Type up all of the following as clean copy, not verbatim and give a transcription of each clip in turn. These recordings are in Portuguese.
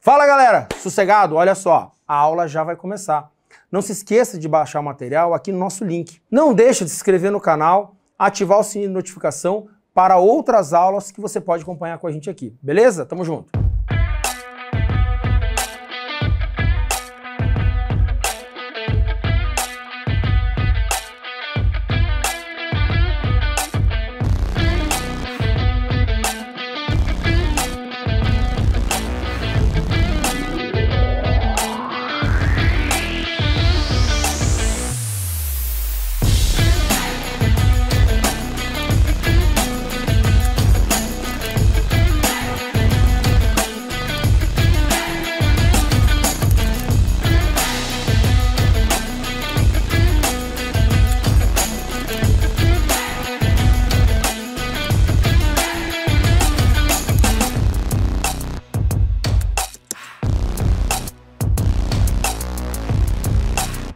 Fala galera, sossegado? Olha só, a aula já vai começar. Não se esqueça de baixar o material aqui no nosso link. Não deixe de se inscrever no canal, ativar o sininho de notificação para outras aulas que você pode acompanhar com a gente aqui. Beleza? Tamo junto!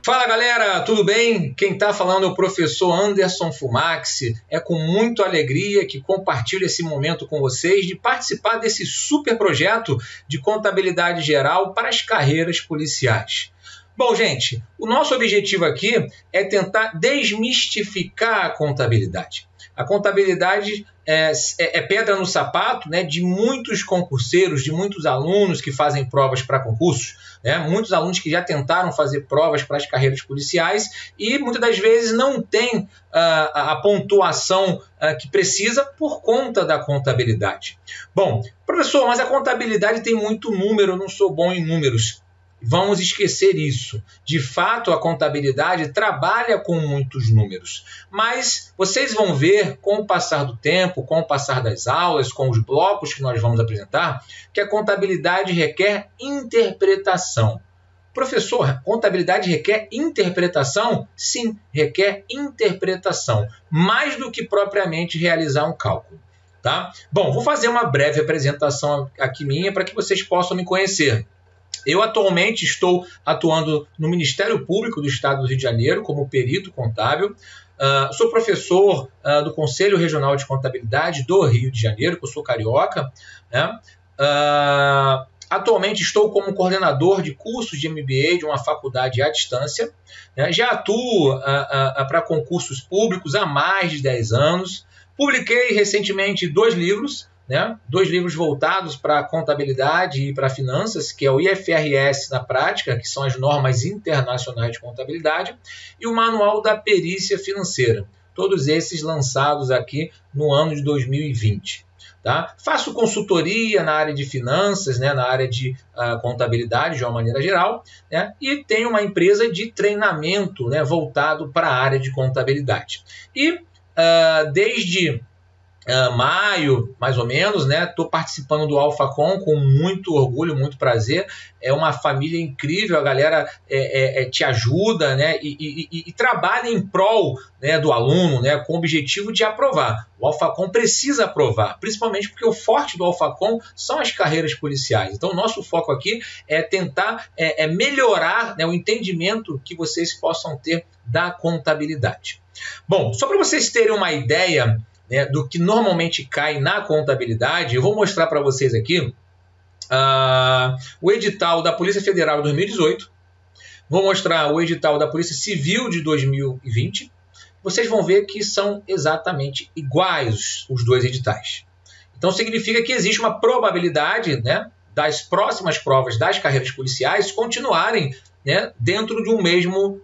Fala galera, tudo bem? Quem está falando é o professor Anderson Fumaxi. É com muita alegria que compartilho esse momento com vocês de participar desse super projeto de contabilidade geral para as carreiras policiais. Bom, gente, o nosso objetivo aqui é tentar desmistificar a contabilidade. A contabilidade é pedra no sapato, né, de muitos concurseiros, de muitos alunos que fazem provas para concursos, né, muitos alunos que já tentaram fazer provas para as carreiras policiais e muitas das vezes não tem a pontuação que precisa por conta da contabilidade. Bom, professor, mas a contabilidade tem muito número, eu não sou bom em números. Vamos esquecer isso. De fato, a contabilidade trabalha com muitos números. Mas vocês vão ver, com o passar do tempo, com o passar das aulas, com os blocos que nós vamos apresentar, que a contabilidade requer interpretação. Professor, a contabilidade requer interpretação? Sim, requer interpretação. Mais do que propriamente realizar um cálculo. Tá? Bom, vou fazer uma breve apresentação aqui minha para que vocês possam me conhecer. Eu atualmente estou atuando no Ministério Público do Estado do Rio de Janeiro como perito contábil. Sou professor do Conselho Regional de Contabilidade do Rio de Janeiro, que eu sou carioca. Né? Atualmente estou como coordenador de cursos de MBA de uma faculdade à distância. Né? Já atuo para concursos públicos há mais de 10 anos. Publiquei recentemente 2 livros. Né? 2 livros voltados para contabilidade e para finanças, que é o IFRS na prática, que são as normas internacionais de contabilidade, e o Manual da Perícia Financeira. Todos esses lançados aqui no ano de 2020. Tá? Faço consultoria na área de finanças, né? Na área de contabilidade de uma maneira geral, né? E tenho uma empresa de treinamento, né? Voltado para a área de contabilidade. E desde maio, mais ou menos, né? Estou participando do AlphaCon com muito orgulho, muito prazer. É uma família incrível, a galera te ajuda, né? E trabalha em prol, né, do aluno, né, com o objetivo de aprovar. O AlphaCon precisa aprovar, principalmente porque o forte do AlphaCon são as carreiras policiais. Então, o nosso foco aqui é tentar melhorar, né, o entendimento que vocês possam ter da contabilidade. Bom, só para vocês terem uma ideia, né, do que normalmente cai na contabilidade, eu vou mostrar para vocês aqui o edital da Polícia Federal de 2018, vou mostrar o edital da Polícia Civil de 2020, vocês vão ver que são exatamente iguais os 2 editais. Então significa que existe uma probabilidade, né, das próximas provas das carreiras policiais continuarem, né, dentro de um mesmo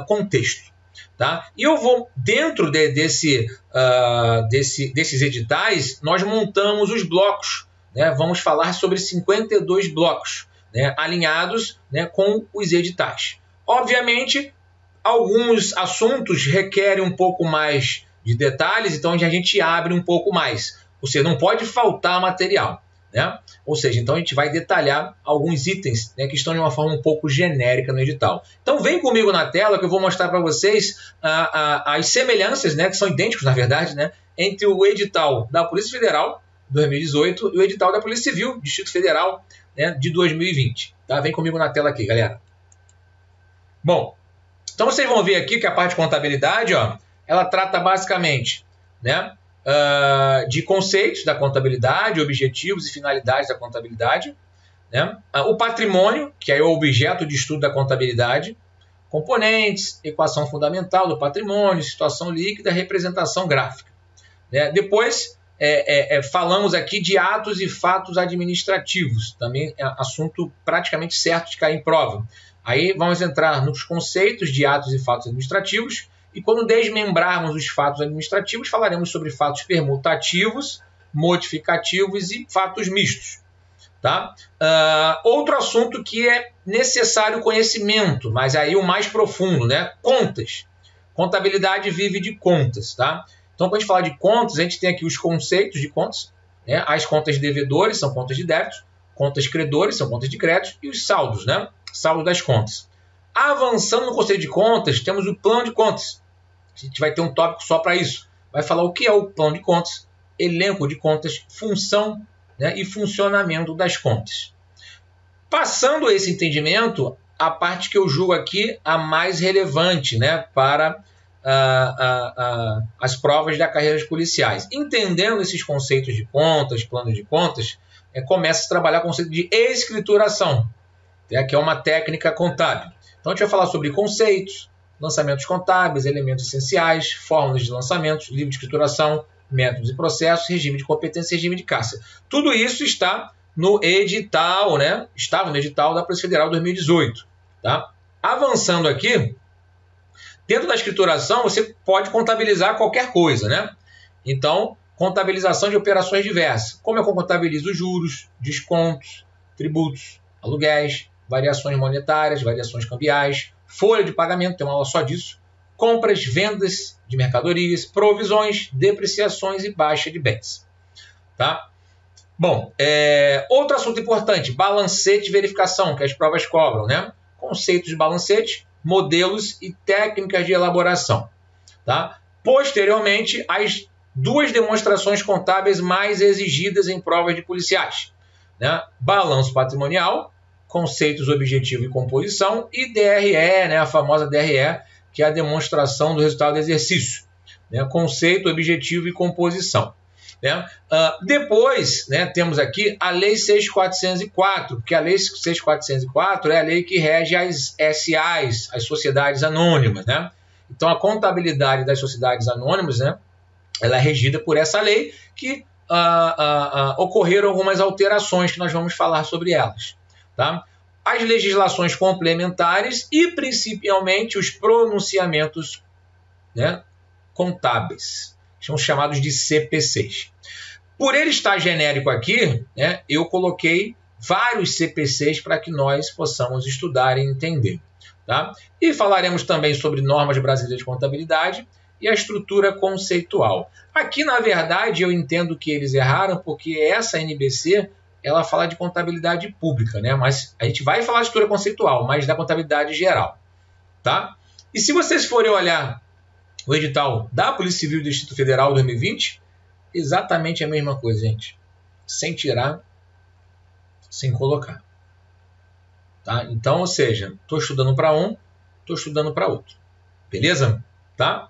contexto. Tá? E eu vou, dentro desses editais, nós montamos os blocos. Né? Vamos falar sobre 52 blocos, né, alinhados, né, com os editais. Obviamente, alguns assuntos requerem um pouco mais de detalhes, então a gente abre um pouco mais. Ou seja, não pode faltar material. Né? Ou seja, então a gente vai detalhar alguns itens, né, que estão de uma forma um pouco genérica no edital. Então vem comigo na tela que eu vou mostrar para vocês as semelhanças, né, que são idênticos na verdade, né, entre o edital da Polícia Federal de 2018 e o edital da Polícia Civil, Distrito Federal, né, de 2020. Tá? Vem comigo na tela aqui, galera. Bom, então vocês vão ver aqui que a parte de contabilidade, ó, ela trata basicamente, né, de conceitos da contabilidade, objetivos e finalidades da contabilidade, né? O patrimônio, que é o objeto de estudo da contabilidade, componentes, equação fundamental do patrimônio, situação líquida, representação gráfica. Né? Depois, falamos aqui de atos e fatos administrativos, também é assunto praticamente certo de cair em prova. Aí vamos entrar nos conceitos de atos e fatos administrativos, e quando desmembrarmos os fatos administrativos, falaremos sobre fatos permutativos, modificativos e fatos mistos. Tá? Outro assunto que é necessário conhecimento, mas aí o mais profundo, né? Contas. Contabilidade vive de contas. Tá? Então, quando a gente fala de contas, a gente tem aqui os conceitos de contas. Né? As contas de devedores são contas de débitos, contas credores são contas de crédito e os saldos, né? Saldo das contas. Avançando no conceito de contas, temos o plano de contas. A gente vai ter um tópico só para isso. Vai falar o que é o plano de contas, elenco de contas, função, né, e funcionamento das contas. Passando esse entendimento, a parte que eu julgo aqui a mais relevante, né, para as provas da carreira de policiais. Entendendo esses conceitos de contas, plano de contas, começa a trabalhar o conceito de escrituração, que é uma técnica contábil. Então a gente vai falar sobre conceitos, lançamentos contábeis, elementos essenciais, fórmulas de lançamentos, livro de escrituração, métodos e processos, regime de competência e regime de cassa. Tudo isso está no edital, né? Estava no edital da Polícia Federal 2018. Tá? Avançando aqui, dentro da escrituração você pode contabilizar qualquer coisa, né? Então, contabilização de operações diversas. Como eu contabilizo juros, descontos, tributos, aluguéis, variações monetárias, variações cambiais, folha de pagamento, tem uma aula só disso, compras, vendas de mercadorias, provisões, depreciações e baixa de bens. Tá? Bom, outro assunto importante, balancete de verificação, que as provas cobram, né? Conceitos de balancete, modelos e técnicas de elaboração. Tá? Posteriormente, as duas demonstrações contábeis mais exigidas em provas de policiais. Né? Balanço patrimonial, conceitos objetivo e composição, e DRE, né? A famosa DRE, que é a demonstração do resultado do exercício. Né? Conceito, objetivo e composição. Né? Depois, né, temos aqui a Lei 6.404, que a Lei 6.404 é a lei que rege as SAs, as sociedades anônimas. Né? Então, a contabilidade das sociedades anônimas, né, ela é regida por essa lei que ocorreram algumas alterações que nós vamos falar sobre elas. Tá? As legislações complementares e, principalmente, os pronunciamentos, né, contábeis, que são chamados de CPCs. Por ele estar genérico aqui, né, eu coloquei vários CPCs para que nós possamos estudar e entender. Tá? E falaremos também sobre normas brasileiras de contabilidade e a estrutura conceitual. Aqui, na verdade, eu entendo que eles erraram, porque essa NBC ela fala de contabilidade pública, né? Mas a gente vai falar de estrutura conceitual, mas da contabilidade geral. Tá? E se vocês forem olhar o edital da Polícia Civil do Distrito Federal 2020, exatamente a mesma coisa, gente. Sem tirar, sem colocar. Tá? Então, ou seja, estou estudando para um, estou estudando para outro. Beleza? Tá?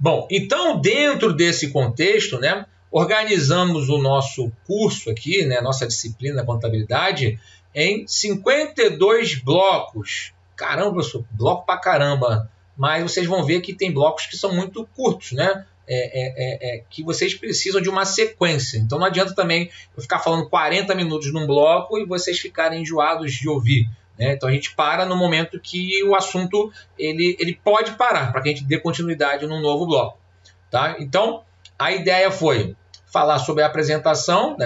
Bom, então, dentro desse contexto, né, organizamos o nosso curso aqui, né, nossa disciplina contabilidade, em 52 blocos. Caramba, professor, bloco pra caramba. Mas vocês vão ver que tem blocos que são muito curtos, né? Que vocês precisam de uma sequência. Então não adianta também eu ficar falando 40 minutos num bloco e vocês ficarem enjoados de ouvir. Né? Então a gente para no momento que o assunto ele pode parar, para que a gente dê continuidade num novo bloco. Tá? Então a ideia foi falar sobre a apresentação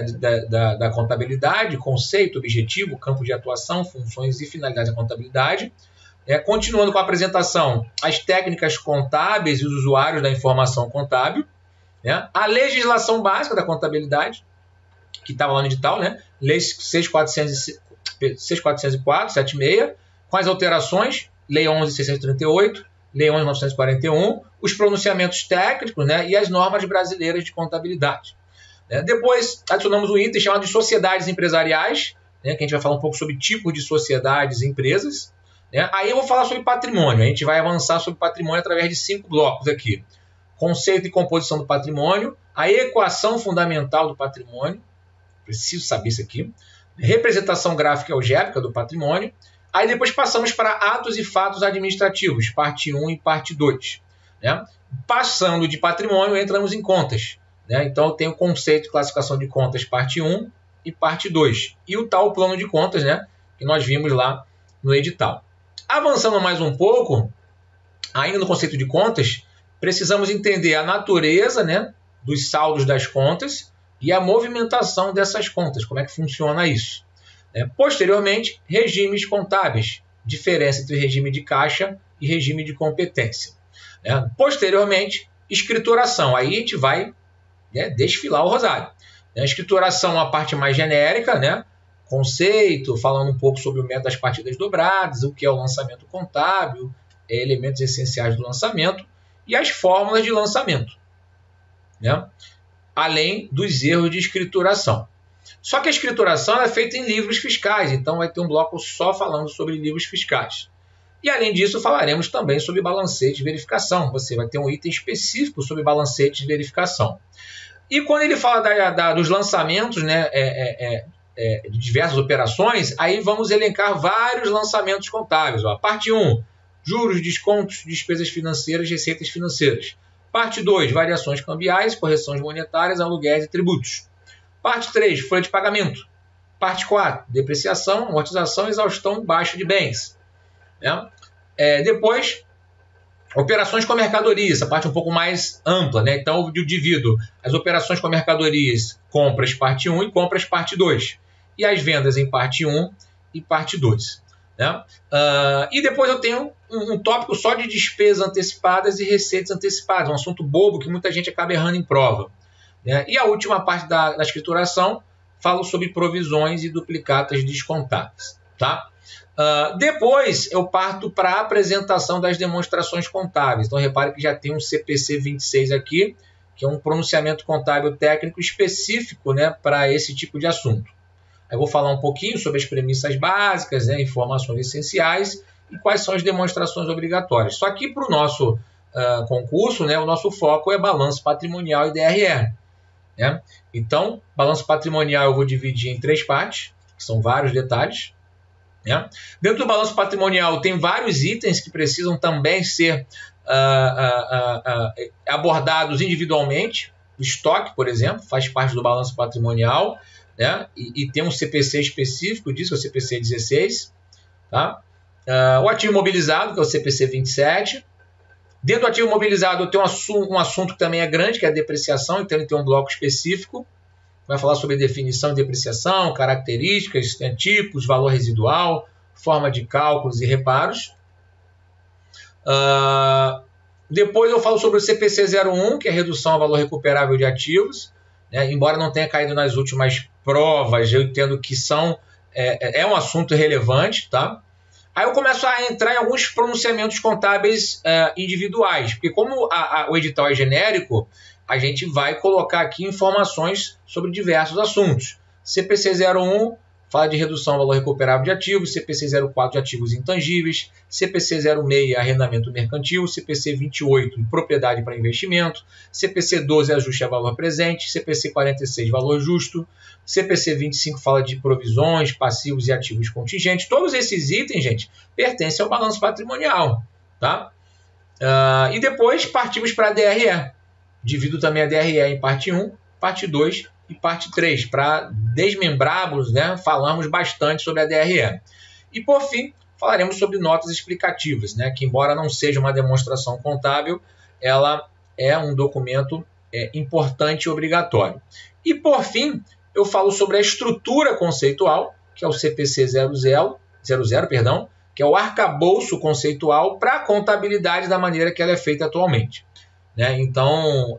da contabilidade, conceito, objetivo, campo de atuação, funções e finalidades da contabilidade. Continuando com a apresentação, as técnicas contábeis e os usuários da informação contábil. Né? A legislação básica da contabilidade, que estava lá no edital, né? Lei 6.404, 76, com as alterações, Lei 11.638, Lei 11.941, os pronunciamentos técnicos, né? E as normas brasileiras de contabilidade. Depois, adicionamos um item chamado de sociedades empresariais, né? Que a gente vai falar um pouco sobre tipos de sociedades e empresas. Aí eu vou falar sobre patrimônio. A gente vai avançar sobre patrimônio através de 5 blocos aqui. Conceito e composição do patrimônio, a equação fundamental do patrimônio, preciso saber isso aqui, representação gráfica e algébrica do patrimônio. Aí depois passamos para atos e fatos administrativos, parte 1 e parte 2. Né? Passando de patrimônio, entramos em contas. Né? Então, tem o conceito de classificação de contas, parte 1 e parte 2. E o tal plano de contas, né? Que nós vimos lá no edital. Avançando mais um pouco, ainda no conceito de contas, precisamos entender a natureza, né, dos saldos das contas e a movimentação dessas contas, como é que funciona isso. Posteriormente, regimes contábeis, diferença entre regime de caixa e regime de competência. Posteriormente, escrituração, aí a gente vai desfilar o rosário. A escrituração é a parte mais genérica, né? Conceito, falando um pouco sobre o método das partidas dobradas, o que é o lançamento contábil, elementos essenciais do lançamento e as fórmulas de lançamento, né? Além dos erros de escrituração. Só que a escrituração é feita em livros fiscais, então vai ter um bloco só falando sobre livros fiscais. E além disso, falaremos também sobre balancete de verificação. Você vai ter um item específico sobre balancete de verificação. E quando ele fala dos lançamentos, né, de diversas operações, aí vamos elencar vários lançamentos contábeis. Ó. Parte 1, juros, descontos, despesas financeiras, receitas financeiras. Parte 2, variações cambiais, correções monetárias, aluguéis e tributos. Parte 3, folha de pagamento. Parte 4, depreciação, amortização, exaustão, baixa de bens. Né? Depois, operações com mercadorias, essa parte um pouco mais ampla. Né? Então, eu divido as operações com mercadorias, compras parte 1 e compras parte 2. E as vendas em parte 1 e parte 2. Né? E depois eu tenho um tópico só de despesas antecipadas e receitas antecipadas, um assunto bobo que muita gente acaba errando em prova. Né? E a última parte da escrituração, falo sobre provisões e duplicatas descontáveis. Tá? Depois eu parto para a apresentação das demonstrações contábeis. Então repare que já tem um CPC 26 aqui, que é um pronunciamento contábil técnico específico, né, para esse tipo de assunto. Eu vou falar um pouquinho sobre as premissas básicas, né, informações essenciais e quais são as demonstrações obrigatórias. Só que para o nosso concurso, né, o nosso foco é balanço patrimonial e DRE. Né? Então, balanço patrimonial eu vou dividir em 3 partes, que são vários detalhes. Né? Dentro do balanço patrimonial tem vários itens que precisam também ser abordados individualmente. O estoque, por exemplo, faz parte do balanço patrimonial, né? E tem um CPC específico disso, que é o CPC 16. Tá? O ativo imobilizado, que é o CPC 27. Dentro do ativo imobilizado eu tenho um assunto que também é grande, que é a depreciação, então ele tem um bloco específico. Vai falar sobre definição de depreciação, características, tipos, valor residual, forma de cálculos e reparos. Depois eu falo sobre o CPC 01, que é a redução ao valor recuperável de ativos. Né? Embora não tenha caído nas últimas provas, eu entendo que é um assunto relevante. Tá? Aí eu começo a entrar em alguns pronunciamentos contábeis individuais, porque como o edital é genérico, a gente vai colocar aqui informações sobre diversos assuntos. CPC 01 fala de redução ao valor recuperável de ativos, CPC 04 de ativos intangíveis, CPC 06 arrendamento mercantil, CPC 28 propriedade para investimento, CPC 12 ajuste a valor presente, CPC 46 valor justo, CPC 25 fala de provisões, passivos e ativos contingentes. Todos esses itens, gente, pertencem ao balanço patrimonial. Tá? E depois partimos para a DRE. Divido também a DRE em parte 1, parte 2 e parte 3, para desmembrarmos, né, falarmos bastante sobre a DRE. E, por fim, falaremos sobre notas explicativas, né, que, embora não seja uma demonstração contábil, ela é um documento importante e obrigatório. E, por fim, eu falo sobre a estrutura conceitual, que é o CPC 00, que é o arcabouço conceitual para a contabilidade da maneira que ela é feita atualmente. Né? Então,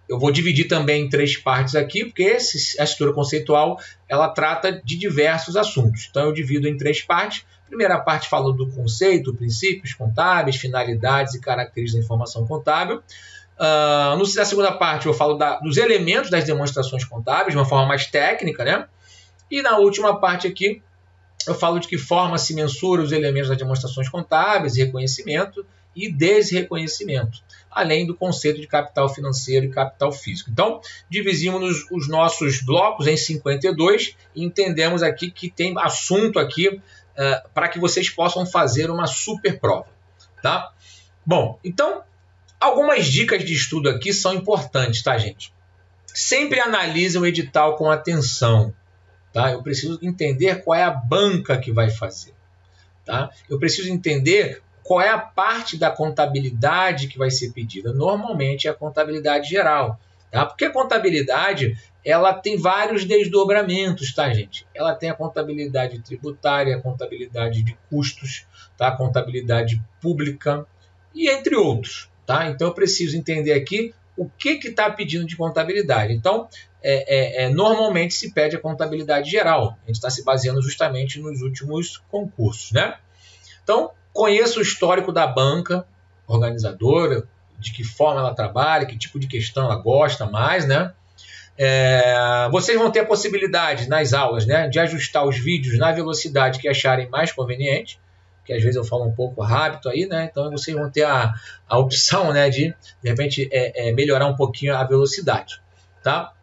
eu vou dividir também em 3 partes aqui, porque a estrutura conceitual ela trata de diversos assuntos. Então, eu divido em 3 partes. A primeira parte fala do conceito, princípios contábeis, finalidades e características da informação contábil. Na segunda parte, eu falo dos elementos das demonstrações contábeis, de uma forma mais técnica. Né? E na última parte aqui, eu falo de que forma se mensura os elementos das demonstrações contábeis e reconhecimento e desreconhecimento, além do conceito de capital financeiro e capital físico. Então, dividimos os nossos blocos em 52 e entendemos aqui que tem assunto aqui para que vocês possam fazer uma super prova, tá? Bom, então, algumas dicas de estudo aqui são importantes, tá, gente? Sempre analise o edital com atenção, tá? Eu preciso entender qual é a banca que vai fazer, tá? Eu preciso entender qual é a parte da contabilidade que vai ser pedida. Normalmente é a contabilidade geral, tá? Porque a contabilidade, ela tem vários desdobramentos, tá, gente? Ela tem a contabilidade tributária, a contabilidade de custos, tá? A contabilidade pública e entre outros, tá? Então eu preciso entender aqui o que está pedindo de contabilidade. Então, normalmente se pede a contabilidade geral. A gente está se baseando justamente nos últimos concursos, né? Então, conheça o histórico da banca organizadora, de que forma ela trabalha, que tipo de questão ela gosta mais, né? Vocês vão ter a possibilidade nas aulas, né, de ajustar os vídeos na velocidade que acharem mais conveniente, que às vezes eu falo um pouco rápido aí, né? Então vocês vão ter a opção, né, de repente melhorar um pouquinho a velocidade, tá?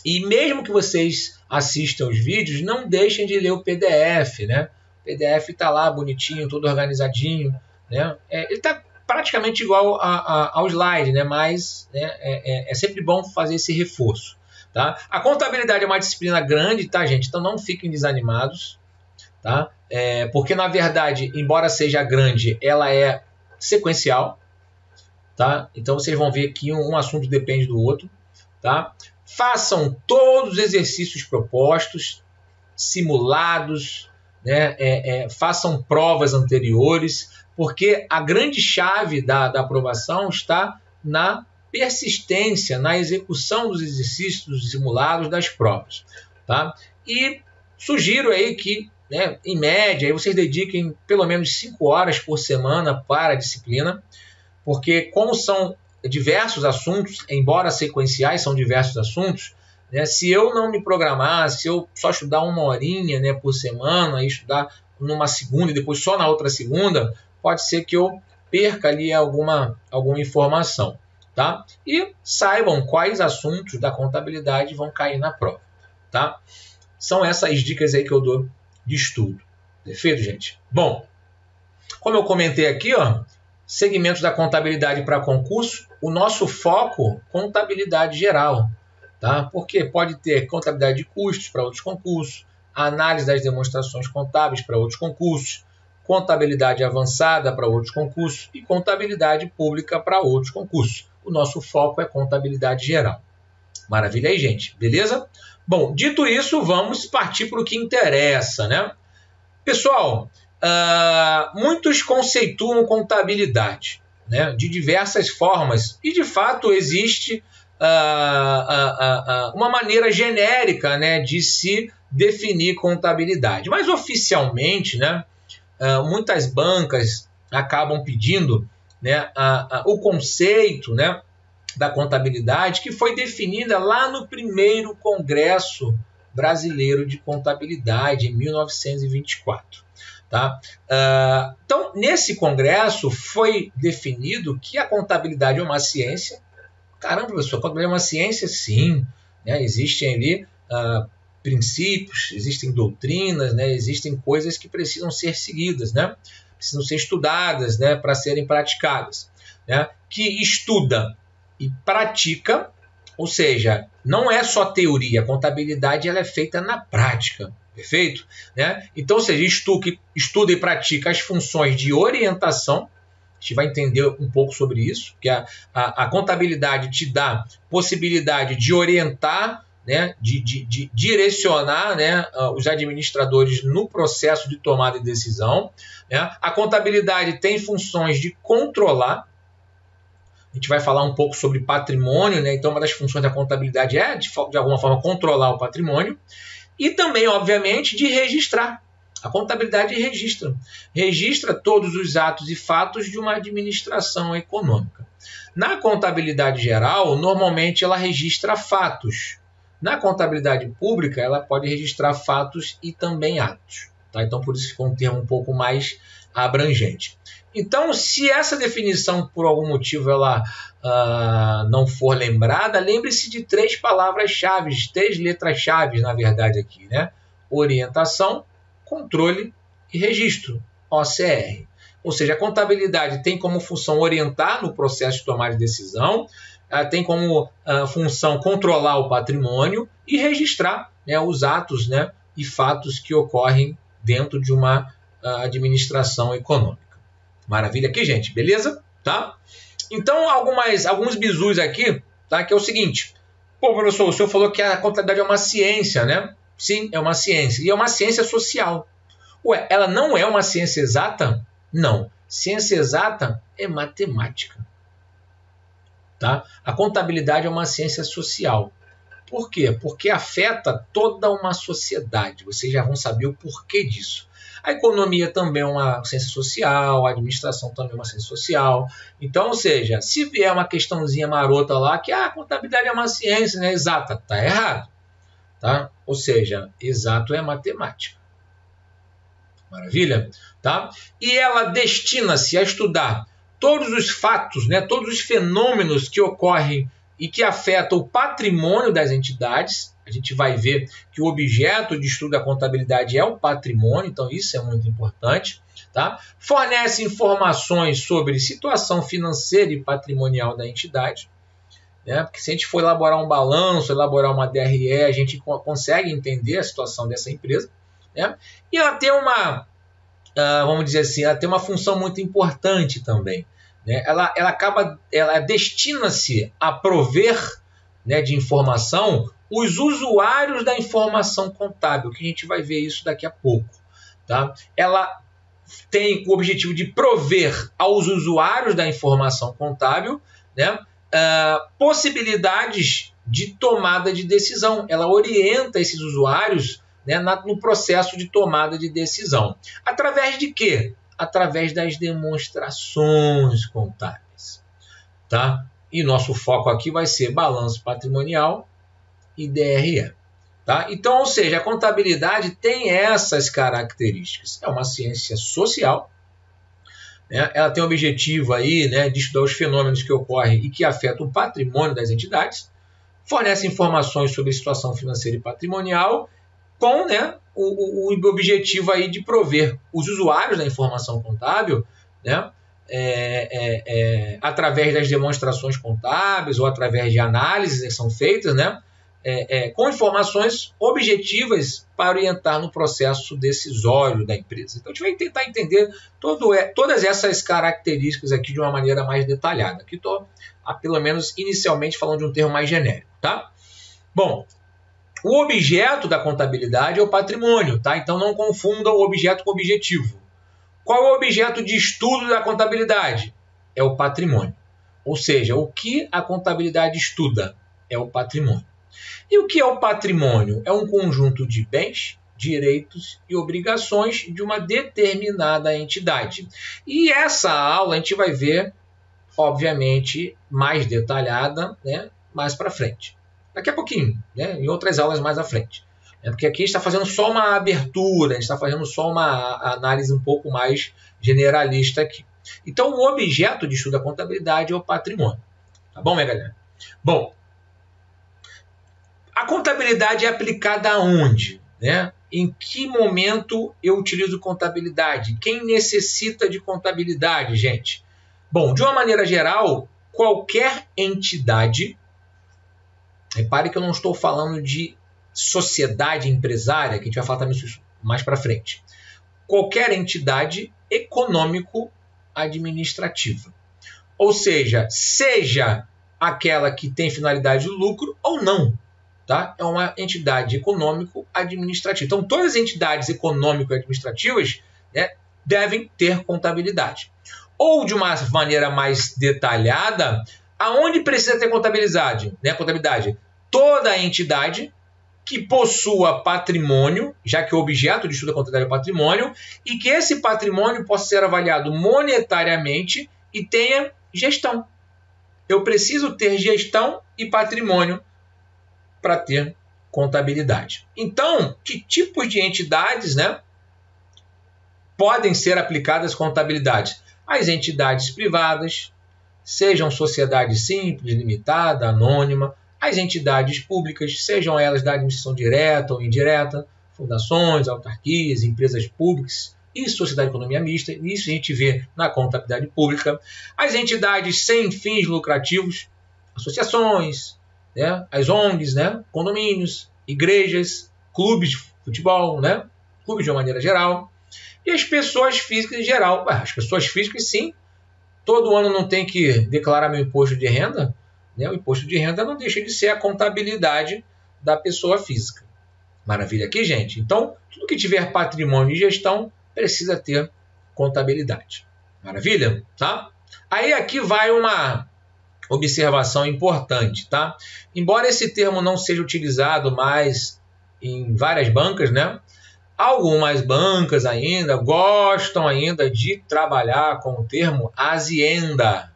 E mesmo que vocês assistam os vídeos, não deixem de ler o PDF, né? O PDF está lá bonitinho, todo organizadinho, né? Ele está praticamente igual ao slide, né? Mas né, é sempre bom fazer esse reforço, tá? A contabilidade é uma disciplina grande, tá, gente? Então não fiquem desanimados, tá? Porque na verdade, embora seja grande, ela é sequencial, tá? Então vocês vão ver que um assunto depende do outro, tá? Façam todos os exercícios propostos, simulados, né? Façam provas anteriores, porque a grande chave da aprovação está na persistência, na execução dos exercícios, dos simulados, das provas, tá? E sugiro aí que, né, em média, aí vocês dediquem pelo menos 5 horas por semana para a disciplina, porque como são diversos assuntos, embora sequenciais, são diversos assuntos, né, se eu não me programar, se eu só estudar 1 horinha, né, por semana, e estudar numa segunda e depois só na outra segunda, pode ser que eu perca ali alguma informação, tá? E saibam quais assuntos da contabilidade vão cair na prova, tá? São essas dicas aí que eu dou de estudo. Perfeito, gente? Bom, como eu comentei aqui, ó, segmentos da contabilidade para concurso, o nosso foco, contabilidade geral, tá? Porque pode ter contabilidade de custos para outros concursos, análise das demonstrações contábeis para outros concursos, contabilidade avançada para outros concursos e contabilidade pública para outros concursos. O nosso foco é contabilidade geral. Maravilha aí, gente? Beleza? Bom, dito isso, vamos partir para o que interessa, né? Pessoal, muitos conceituam contabilidade, né, de diversas formas e, de fato, existe uma maneira genérica, né, de se definir contabilidade. Mas, oficialmente, né, muitas bancas acabam pedindo, né, o conceito, né, da contabilidade que foi definida lá no primeiro Congresso Brasileiro de Contabilidade, em 1924. Tá? Então, nesse congresso foi definido que a contabilidade é uma ciência. Caramba, professor, a contabilidade é uma ciência? Sim. Né? Existem ali princípios, existem doutrinas, né? Existem coisas que precisam ser seguidas, né? Precisam ser estudadas, né? Para serem praticadas. Né? Que estuda e pratica, ou seja, não é só teoria, a contabilidade ela é feita na prática, perfeito? Né? Então, ou seja, estuda e pratica as funções de orientação, a gente vai entender um pouco sobre isso, que a contabilidade te dá possibilidade de orientar, né, de direcionar, né, os administradores no processo de tomada de decisão. Né? A contabilidade tem funções de controlar. A gente vai falar um pouco sobre patrimônio, né? Então uma das funções da contabilidade é, de alguma forma, controlar o patrimônio. E também, obviamente, de registrar. A contabilidade registra todos os atos e fatos de uma administração econômica. Na contabilidade geral, normalmente ela registra fatos. Na contabilidade pública, ela pode registrar fatos e também atos. Tá? Então, por isso ficou um termo um pouco mais abrangente. Então, se essa definição, por algum motivo, ela não for lembrada, lembre-se de 3 palavras-chave, 3 letras-chave, na verdade, aqui, né? Orientação, controle e registro, OCR. Ou seja, a contabilidade tem como função orientar no processo de tomada de decisão, tem como função controlar o patrimônio e registrar, né, os atos, né, e fatos que ocorrem dentro de uma administração econômica. Maravilha aqui, gente? Beleza? Tá? Então, alguns bizus aqui, tá? Que é o seguinte. Pô, professor, o senhor falou que a contabilidade é uma ciência, né? Sim, é uma ciência. E é uma ciência social. Ué, ela não é uma ciência exata? Não. Ciência exata é matemática. Tá? A contabilidade é uma ciência social. Por quê? Porque afeta toda uma sociedade. Vocês já vão saber o porquê disso. A economia também é uma ciência social, a administração também é uma ciência social. Então, ou seja, se vier uma questãozinha marota lá, que a contabilidade é uma ciência, né, exata, está errado. Tá? Ou seja, exato é matemática. Maravilha? Tá? E ela destina-se a estudar todos os fatos, né, todos os fenômenos que ocorrem e que afetam o patrimônio das entidades. A gente vai ver que o objeto de estudo da contabilidade é o patrimônio, então isso é muito importante. Tá? Fornece informações sobre situação financeira e patrimonial da entidade, né? Porque se a gente for elaborar um balanço, elaborar uma DRE, a gente consegue entender a situação dessa empresa. Né? E ela tem vamos dizer assim, ela tem uma função muito importante também. Né? Ela destina-se a prover, né, de informação os usuários da informação contábil, que a gente vai ver isso daqui a pouco. Tá? Ela tem o objetivo de prover aos usuários da informação contábil, né, possibilidades de tomada de decisão. Ela orienta esses usuários, né, no processo de tomada de decisão. Através de quê? Através das demonstrações contábeis. Tá? E nosso foco aqui vai ser balanço patrimonial e DRE. Tá? Então, ou seja, a contabilidade tem essas características. É uma ciência social, né? Ela tem o objetivo aí, né, de estudar os fenômenos que ocorrem e que afetam o patrimônio das entidades, fornece informações sobre a situação financeira e patrimonial, com, né, o objetivo aí de prover os usuários da informação contábil, né, através das demonstrações contábeis ou através de análises que são feitas, né, com informações objetivas para orientar no processo decisório da empresa. Então, a gente vai tentar entender todas essas características aqui de uma maneira mais detalhada. Aqui estou, pelo menos inicialmente, falando de um termo mais genérico. Tá? Bom, o objeto da contabilidade é o patrimônio. Tá? Então, não confundam o objeto com o objetivo. Qual é o objeto de estudo da contabilidade? É o patrimônio. Ou seja, o que a contabilidade estuda é o patrimônio. E o que é o patrimônio? É um conjunto de bens, direitos e obrigações de uma determinada entidade. E essa aula a gente vai ver, obviamente, mais detalhada, né, mais para frente. Daqui a pouquinho, né, em outras aulas mais à frente. Porque aqui a gente está fazendo só uma abertura, a gente está fazendo só uma análise um pouco mais generalista aqui. Então, o objeto de estudo da contabilidade é o patrimônio. Tá bom, minha galera? Bom, a contabilidade é aplicada aonde? Né? Em que momento eu utilizo contabilidade? Quem necessita de contabilidade, gente? Bom, de uma maneira geral, qualquer entidade, repare que eu não estou falando de sociedade empresária, que a gente vai falar também isso mais para frente. Qualquer entidade econômico-administrativa. Ou seja aquela que tem finalidade de lucro ou não. Tá? É uma entidade econômico-administrativa. Então, todas as entidades econômico-administrativas, né, devem ter contabilidade. Ou, de uma maneira mais detalhada, aonde precisa ter contabilidade? Né? Contabilidade. Toda entidade que possua patrimônio, já que o objeto de estudo da contabilidade é patrimônio, e que esse patrimônio possa ser avaliado monetariamente e tenha gestão. Eu preciso ter gestão e patrimônio para ter contabilidade. Então, que tipos de entidades, né, podem ser aplicadas contabilidades? As entidades privadas, sejam sociedade simples, limitada, anônima, as entidades públicas, sejam elas da administração direta ou indireta, fundações, autarquias, empresas públicas e sociedade de economia mista, isso a gente vê na contabilidade pública, as entidades sem fins lucrativos, associações, né, as ONGs, né, condomínios, igrejas, clubes de futebol, né, clubes de uma maneira geral, e as pessoas físicas em geral. As pessoas físicas, sim, todo ano não tem que declarar meu imposto de renda, né? O imposto de renda não deixa de ser a contabilidade da pessoa física. Maravilha aqui, gente? Então, tudo que tiver patrimônio e gestão precisa ter contabilidade. Maravilha? Tá? Aí aqui vai uma observação importante, tá? Embora esse termo não seja utilizado mais em várias bancas, né? Algumas bancas ainda gostam ainda de trabalhar com o termo azienda,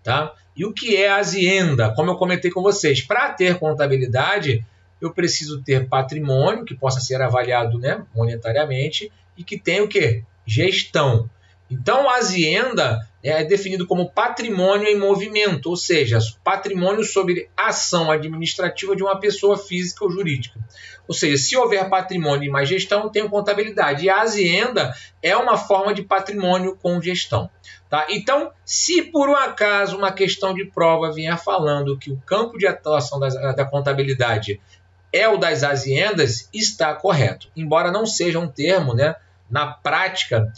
tá? E o que é azienda? Como eu comentei com vocês, para ter contabilidade, eu preciso ter patrimônio que possa ser avaliado, né, monetariamente e que tenha o quê? Gestão. Então, a azienda é definido como patrimônio em movimento, ou seja, patrimônio sobre ação administrativa de uma pessoa física ou jurídica. Ou seja, se houver patrimônio e mais gestão, eu tenho contabilidade. E a azienda é uma forma de patrimônio com gestão. Tá? Então, se por um acaso uma questão de prova vier falando que o campo de atuação da contabilidade é o das aziendas, está correto. Embora não seja um termo, né, na prática,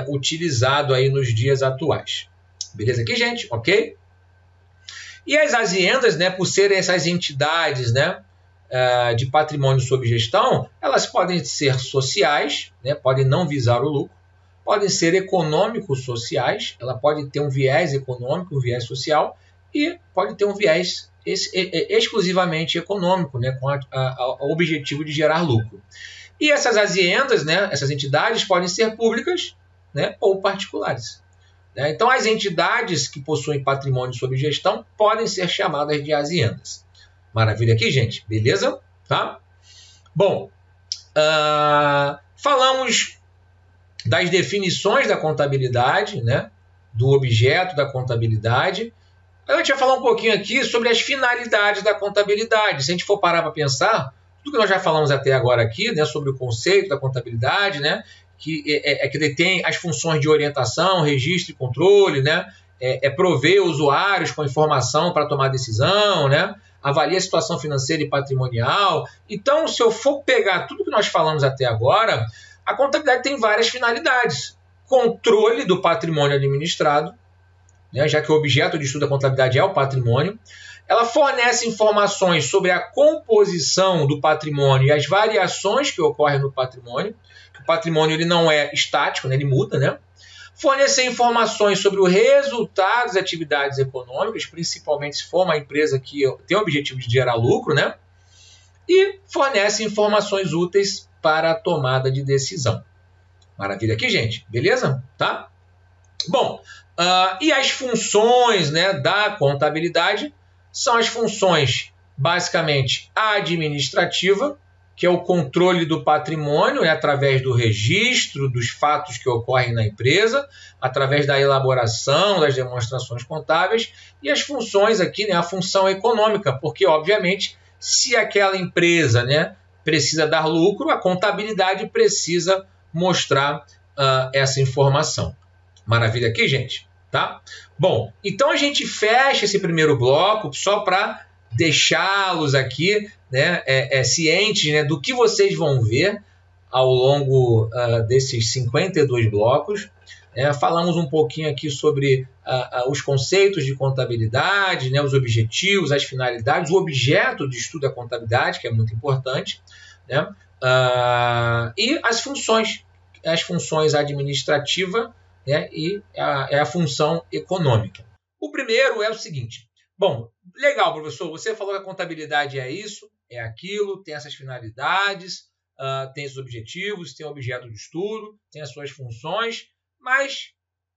utilizado aí nos dias atuais. Beleza aqui, gente? Ok? E as aziendas, né, por serem essas entidades, né, de patrimônio sob gestão, elas podem ser sociais, né, podem não visar o lucro, podem ser econômico-sociais, ela pode ter um viés econômico, um viés social, e pode ter um viés exclusivamente econômico, né, com o objetivo de gerar lucro. E essas aziendas, né, essas entidades podem ser públicas, né, ou particulares. Né? Então, as entidades que possuem patrimônio sob gestão podem ser chamadas de aziendas. Maravilha aqui, gente? Beleza? Tá? Bom, falamos das definições da contabilidade, né, do objeto da contabilidade. A gente vai falar um pouquinho aqui sobre as finalidades da contabilidade. Se a gente for parar para pensar, tudo que nós já falamos até agora aqui, né, sobre o conceito da contabilidade, né, que detém as funções de orientação, registro e controle, né, prover usuários com informação para tomar decisão, né, avalia a situação financeira e patrimonial. Então, se eu for pegar tudo que nós falamos até agora, a contabilidade tem várias finalidades. Controle do patrimônio administrado, né, já que o objeto de estudo da contabilidade é o patrimônio. Ela fornece informações sobre a composição do patrimônio e as variações que ocorrem no patrimônio. O patrimônio ele não é estático, né, ele muda, né? Fornecer informações sobre o resultado das atividades econômicas, principalmente se for uma empresa que tem o objetivo de gerar lucro, né? E fornece informações úteis para a tomada de decisão. Maravilha aqui, gente? Beleza? Tá? Bom, e as funções, né, da contabilidade são as funções basicamente administrativa, que é o controle do patrimônio, né, através do registro dos fatos que ocorrem na empresa, através da elaboração das demonstrações contábeis, e as funções aqui, né, a função econômica, porque, obviamente, se aquela empresa, né, precisa dar lucro, a contabilidade precisa mostrar essa informação. Maravilha aqui, gente? Tá? Bom, então a gente fecha esse primeiro bloco só para deixá-los aqui, né, cientes, né, do que vocês vão ver ao longo desses 52 blocos. Falamos um pouquinho aqui sobre os conceitos de contabilidade, né, os objetivos, as finalidades, o objeto de estudo da contabilidade, que é muito importante, né, e as funções administrativas, né, e a função econômica. O primeiro é o seguinte. Bom, legal, professor, você falou que a contabilidade é isso, é aquilo, tem essas finalidades, tem esses objetivos, tem o objeto de estudo, tem as suas funções, mas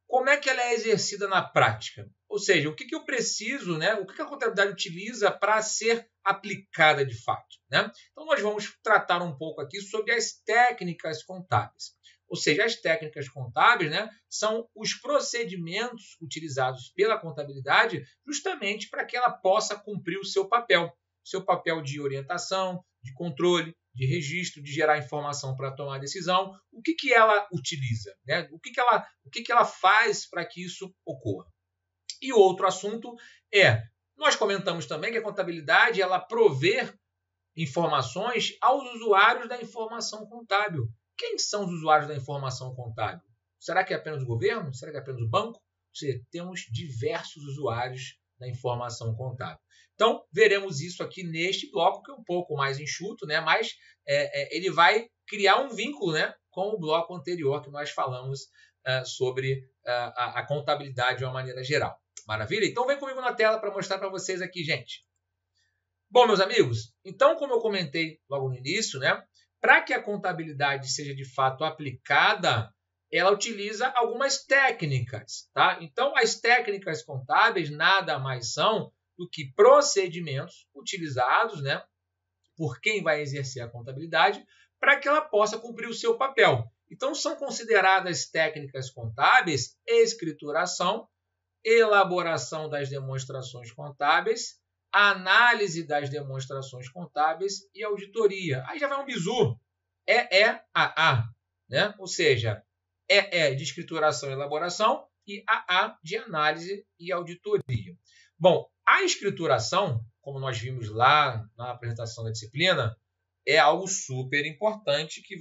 como é que ela é exercida na prática? Ou seja, o que eu preciso, né, o que a contabilidade utiliza para ser aplicada de fato? Né? Então, nós vamos tratar um pouco aqui sobre as técnicas contábeis. Ou seja, as técnicas contábeis, né, são os procedimentos utilizados pela contabilidade justamente para que ela possa cumprir o seu papel de orientação, de controle, de registro, de gerar informação para tomar decisão. O que ela utiliza? Né? O que ela faz para que isso ocorra? E outro assunto nós comentamos também que a contabilidade ela provê informações aos usuários da informação contábil. Quem são os usuários da informação contábil? Será que é apenas o governo? Será que é apenas o banco? Ou seja, temos diversos usuários da informação contábil. Então, veremos isso aqui neste bloco, que é um pouco mais enxuto, né? Mas ele vai criar um vínculo, né, com o bloco anterior que nós falamos sobre a contabilidade de uma maneira geral. Maravilha? Então, vem comigo na tela para mostrar para vocês aqui, gente. Bom, meus amigos, então, como eu comentei logo no início, né, para que a contabilidade seja de fato aplicada, ela utiliza algumas técnicas, tá? Então, as técnicas contábeis nada mais são do que procedimentos utilizados, né, por quem vai exercer a contabilidade para que ela possa cumprir o seu papel. Então, são consideradas técnicas contábeis escrituração, elaboração das demonstrações contábeis, análise das demonstrações contábeis e auditoria. Aí já vai um bizu. A, né? Ou seja, de escrituração e elaboração e AA de análise e auditoria. Bom, a escrituração, como nós vimos lá na apresentação da disciplina, é algo super importante que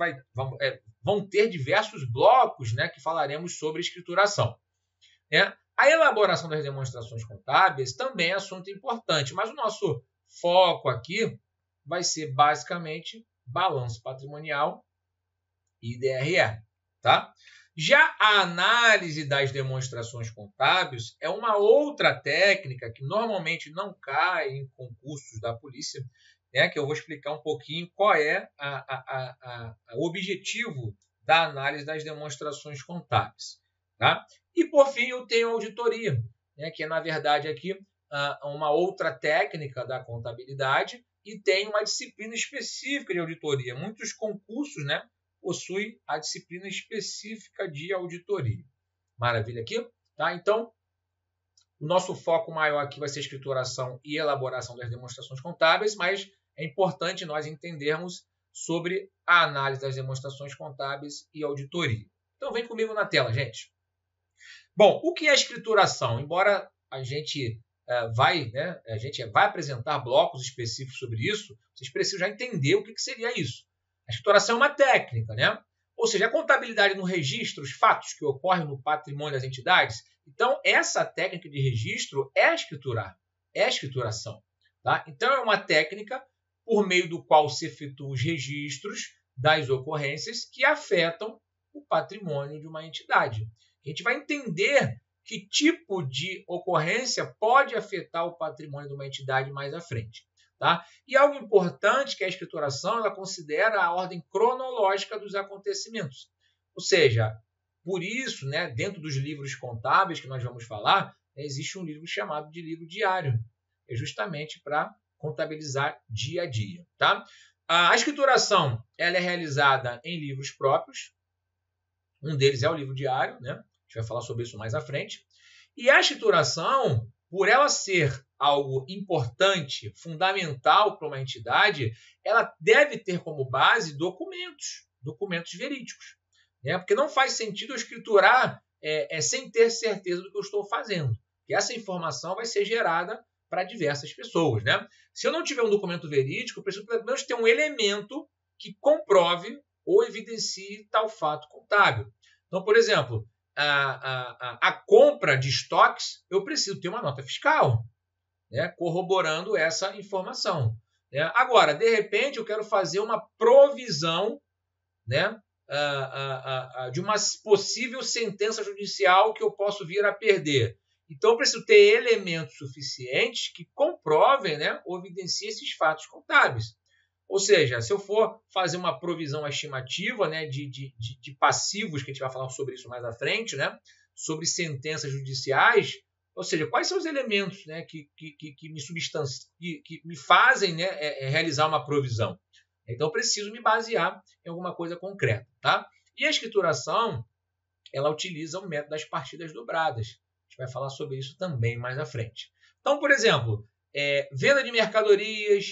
vão ter diversos blocos, né, que falaremos sobre escrituração. A elaboração das demonstrações contábeis também é assunto importante, mas o nosso foco aqui vai ser basicamente balanço patrimonial e DRE. Tá? Já a análise das demonstrações contábeis é uma outra técnica que normalmente não cai em concursos da polícia, né, que eu vou explicar um pouquinho qual é o objetivo da análise das demonstrações contábeis. Tá? E, por fim, eu tenho a auditoria, né, que é, na verdade, aqui uma outra técnica da contabilidade e tem uma disciplina específica de auditoria. Muitos concursos, né, possuem a disciplina específica de auditoria. Maravilha aqui? Tá? Então, o nosso foco maior aqui vai ser escrituração e elaboração das demonstrações contábeis, mas é importante nós entendermos sobre a análise das demonstrações contábeis e auditoria. Então, vem comigo na tela, gente. Bom, o que é escrituração? Embora a gente vai apresentar blocos específicos sobre isso, vocês precisam já entender o que seria isso. A escrituração é uma técnica, né? Ou seja, a contabilidade no registro, os fatos que ocorrem no patrimônio das entidades. Então, essa técnica de registro é escriturar, é a escrituração. Tá? Então, é uma técnica por meio do qual se efetuam os registros das ocorrências que afetam o patrimônio de uma entidade. A gente vai entender que tipo de ocorrência pode afetar o patrimônio de uma entidade mais à frente. Tá? E algo importante que a escrituração ela considera a ordem cronológica dos acontecimentos. Ou seja, por isso, né, dentro dos livros contábeis que nós vamos falar, existe um livro chamado de livro diário. É justamente para contabilizar dia a dia. Tá? A escrituração ela é realizada em livros próprios. Um deles é o livro diário, né? A gente vai falar sobre isso mais à frente. E a escrituração, por ela ser algo importante, fundamental para uma entidade, ela deve ter como base documentos verídicos. Né? Porque não faz sentido eu escriturar sem ter certeza do que eu estou fazendo. Porque essa informação vai ser gerada para diversas pessoas. Né? Se eu não tiver um documento verídico, eu preciso pelo menos ter um elemento que comprove ou evidencie tal fato contábil. Então, por exemplo, a compra de estoques, eu preciso ter uma nota fiscal, né, corroborando essa informação. Né? Agora, de repente, eu quero fazer uma provisão, né, de uma possível sentença judicial que eu posso vir a perder. Então, eu preciso ter elementos suficientes que comprovem, né, ou evidenciem esses fatos contábeis. Ou seja, se eu for fazer uma provisão estimativa, né, de passivos, que a gente vai falar sobre isso mais à frente, né, sobre sentenças judiciais, ou seja, quais são os elementos, né, que me fazem, né, realizar uma provisão? Então, eu preciso me basear em alguma coisa concreta. Tá? E a escrituração, ela utiliza o método das partidas dobradas. A gente vai falar sobre isso também mais à frente. Então, por exemplo, venda de mercadorias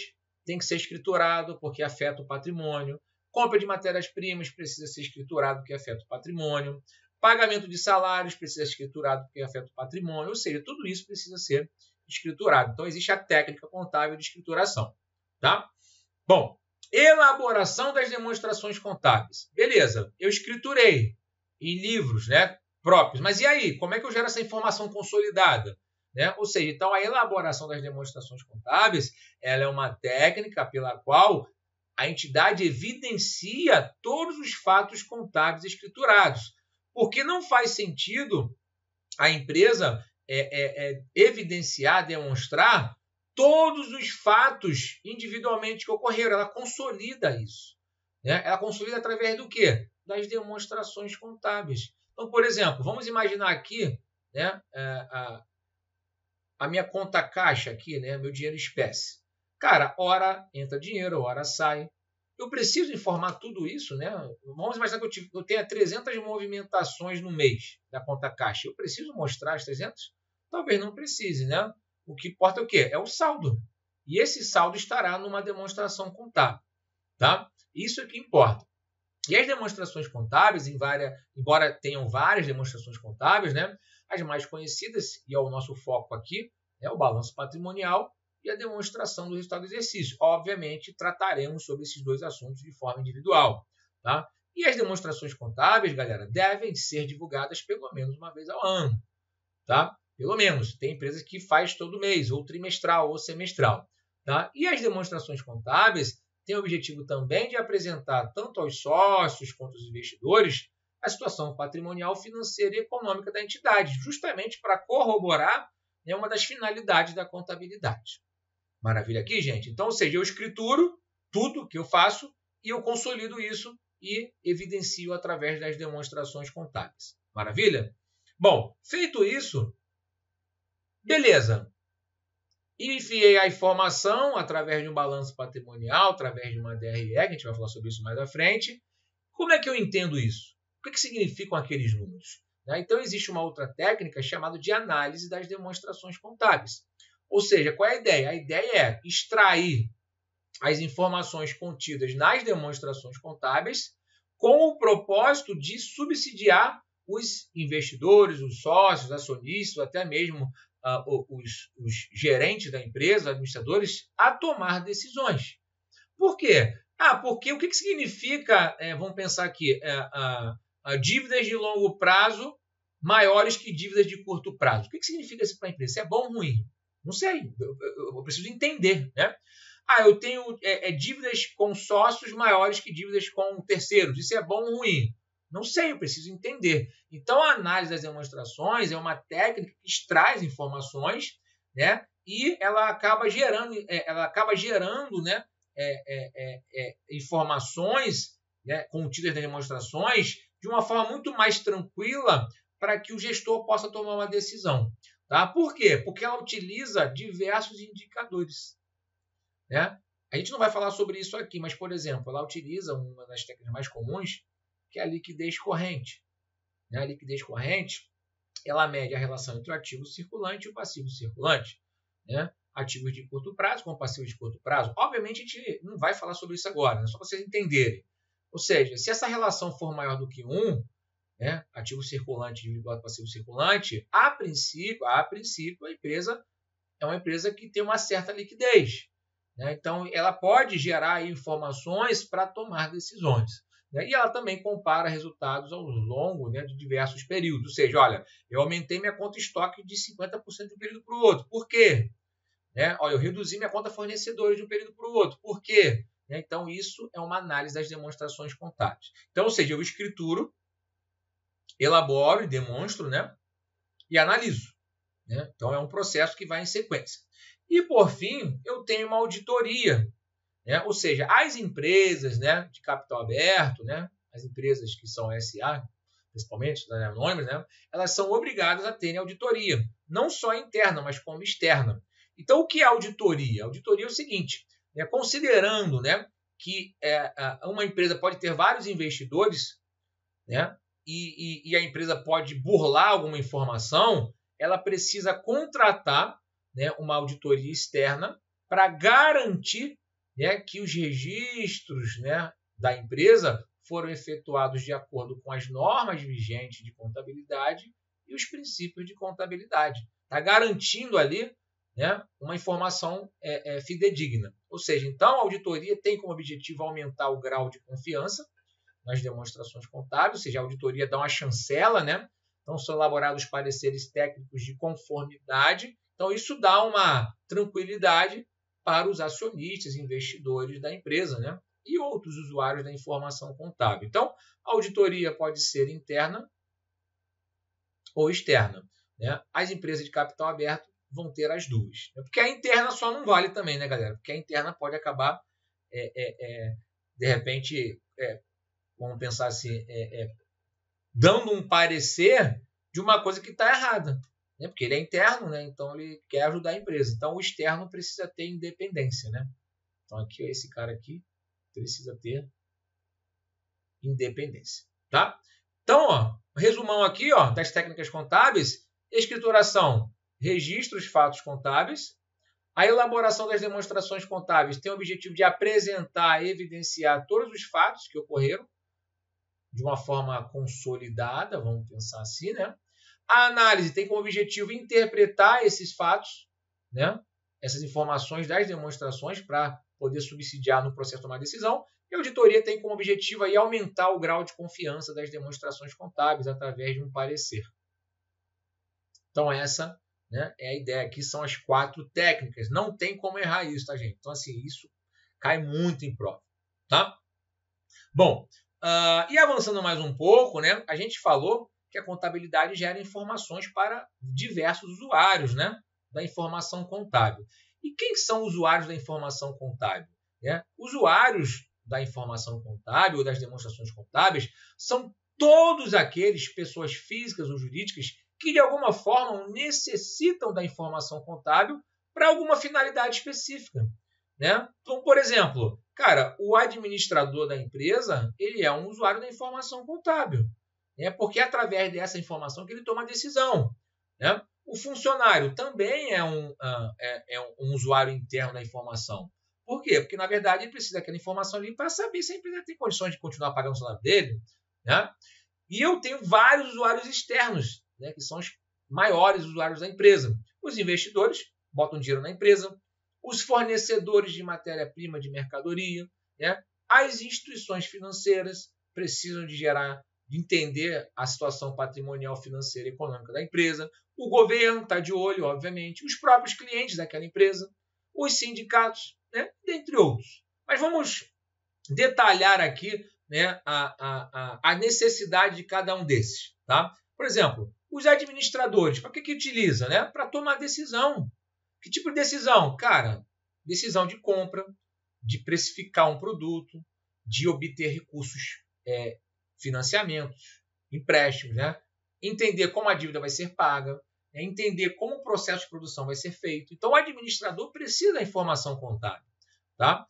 tem que ser escriturado porque afeta o patrimônio. Compra de matérias-primas precisa ser escriturado porque afeta o patrimônio. Pagamento de salários precisa ser escriturado porque afeta o patrimônio. Ou seja, tudo isso precisa ser escriturado. Então, existe a técnica contábil de escrituração. Tá? Bom, elaboração das demonstrações contábeis. Beleza, eu escriturei em livros, né, próprios. Mas e aí? Como é que eu gero essa informação consolidada? Né? Ou seja, então a elaboração das demonstrações contábeis ela é uma técnica pela qual a entidade evidencia todos os fatos contábeis escriturados. Porque não faz sentido a empresa evidenciar, demonstrar todos os fatos individualmente que ocorreram. Ela consolida isso. Né? Ela consolida através do quê? Das demonstrações contábeis. Então, por exemplo, vamos imaginar aqui, né, a minha conta caixa aqui, né, meu dinheiro em espécie. Cara, hora entra dinheiro, hora sai. Eu preciso informar tudo isso, né? Vamos imaginar que eu tenha 300 movimentações no mês da conta caixa. Eu preciso mostrar as 300? Talvez não precise, né? O que importa é o quê? É o saldo. E esse saldo estará numa demonstração contábil. Tá? Isso é o que importa. E as demonstrações contábeis, embora tenham várias demonstrações contábeis, né? As mais conhecidas, e é o nosso foco aqui, é o balanço patrimonial e a demonstração do resultado do exercício. Obviamente, trataremos sobre esses dois assuntos de forma individual. Tá? E as demonstrações contábeis, galera, devem ser divulgadas pelo menos uma vez ao ano. Tá? Pelo menos. Tem empresas que faz todo mês, ou trimestral, ou semestral. Tá? E as demonstrações contábeis têm o objetivo também de apresentar tanto aos sócios quanto aos investidores a situação patrimonial, financeira e econômica da entidade, justamente para corroborar, né, uma das finalidades da contabilidade. Maravilha aqui, gente? Então, ou seja, eu escrituro tudo que eu faço e eu consolido isso e evidencio através das demonstrações contábeis. Maravilha? Bom, feito isso, beleza. Enviei a informação através de um balanço patrimonial, através de uma DRE, que a gente vai falar sobre isso mais à frente. Como é que eu entendo isso? O que significam aqueles números? Então, existe uma outra técnica chamada de análise das demonstrações contábeis. Ou seja, qual é a ideia? A ideia é extrair as informações contidas nas demonstrações contábeis com o propósito de subsidiar os investidores, os sócios, acionistas, até mesmo os gerentes da empresa, administradores, a tomar decisões. Por quê? Porque o que significa, vamos pensar aqui, dívidas de longo prazo maiores que dívidas de curto prazo? O que significa isso para a empresa? Isso é bom ou ruim? Não sei, eu preciso entender. Né? Eu tenho dívidas com sócios maiores que dívidas com terceiros. Isso é bom ou ruim? Não sei, eu preciso entender. Então, a análise das demonstrações é uma técnica que extrai informações, né? E ela acaba gerando, né? Informações, né, contidas nas demonstrações de uma forma muito mais tranquila para que o gestor possa tomar uma decisão. Tá? Por quê? Porque ela utiliza diversos indicadores. Né? A gente não vai falar sobre isso aqui, mas, por exemplo, ela utiliza uma das técnicas mais comuns, que é a liquidez corrente. Né? A liquidez corrente, ela mede a relação entre o ativo circulante e o passivo circulante. Né? Ativos de curto prazo com passivos de curto prazo. Obviamente, a gente não vai falar sobre isso agora, né? Só para vocês entenderem. Ou seja, se essa relação for maior do que 1, né? Ativo circulante dividido passivo circulante, a princípio, a empresa é uma empresa que tem uma certa liquidez. Né? Então, ela pode gerar informações para tomar decisões. Né? E ela também compara resultados ao longo, né, de diversos períodos. Ou seja, olha, eu aumentei minha conta estoque de 50% de um período para o outro. Por quê? Né? Olha, eu reduzi minha conta fornecedores de um período para o outro. Por quê? Né? Então, isso é uma análise das demonstrações contábeis. Então, ou seja, eu escrituro, elaboro e demonstro, né? E analiso. Né? Então, é um processo que vai em sequência. E, por fim, eu tenho uma auditoria. Né? Ou seja, as empresas, né, de capital aberto, né, as empresas que são SA, principalmente, anônimas, né, elas são obrigadas a terem auditoria. Não só interna, mas como externa. Então, o que é auditoria? A auditoria é o seguinte, né, considerando, né, que uma empresa pode ter vários investidores, né? E a empresa pode burlar alguma informação, ela precisa contratar, né, uma auditoria externa para garantir, né, que os registros, né, da empresa foram efetuados de acordo com as normas vigentes de contabilidade e os princípios de contabilidade. Está garantindo ali, né, uma informação fidedigna. Ou seja, então a auditoria tem como objetivo aumentar o grau de confiança nas demonstrações contábeis, ou seja, a auditoria dá uma chancela, né? Então são elaborados pareceres técnicos de conformidade. Então isso dá uma tranquilidade para os acionistas, investidores da empresa, né? E outros usuários da informação contábil. Então, a auditoria pode ser interna ou externa, né? As empresas de capital aberto vão ter as duas. Porque a interna só não vale também, né, galera? Porque a interna pode acabar, de repente, vamos pensar assim, dando um parecer de uma coisa que está errada. Né? Porque ele é interno, né? Então ele quer ajudar a empresa. Então o externo precisa ter independência. Né? Então aqui, esse cara aqui precisa ter independência. Tá? Então, ó, resumão aqui, ó, das técnicas contábeis: escrituração, registro os fatos contábeis. A elaboração das demonstrações contábeis tem o objetivo de apresentar, evidenciar todos os fatos que ocorreram de uma forma consolidada, vamos pensar assim, né? A análise tem como objetivo interpretar esses fatos, né? Essas informações das demonstrações para poder subsidiar no processo de tomar decisão. E a auditoria tem como objetivo aí aumentar o grau de confiança das demonstrações contábeis através de um parecer. Então essa, né, é a ideia aqui, são as 4 técnicas. Não tem como errar isso, tá, gente? Então assim, isso cai muito em prova, tá? Bom, e avançando mais um pouco, né, a gente falou que a contabilidade gera informações para diversos usuários, né, da informação contábil. E quem são usuários da informação contábil? Né? Usuários da informação contábil ou das demonstrações contábeis são todos aqueles, pessoas físicas ou jurídicas, que de alguma forma necessitam da informação contábil para alguma finalidade específica. Né? Então, por exemplo, cara, o administrador da empresa, ele é um usuário da informação contábil, né? Porque é através dessa informação que ele toma a decisão. Né? O funcionário também é um usuário interno da informação. Por quê? Porque, na verdade, ele precisa daquela informação ali para saber se a empresa tem condições de continuar pagando o salário dele. Né? E eu tenho vários usuários externos, né, que são os maiores usuários da empresa. Os investidores botam dinheiro na empresa, os fornecedores de matéria-prima de mercadoria, né? As instituições financeiras precisam de entender a situação patrimonial, financeira e econômica da empresa, o governo está de olho, obviamente, os próprios clientes daquela empresa, os sindicatos, né? Dentre outros. Mas vamos detalhar aqui, né, a necessidade de cada um desses. Tá? Por exemplo, os administradores, para que utiliza? Né? Para tomar decisão. Que tipo de decisão? Cara, decisão de compra, de precificar um produto, de obter recursos, financiamentos, empréstimos, né? Entender como a dívida vai ser paga, entender como o processo de produção vai ser feito. Então, o administrador precisa da informação contábil. Tá?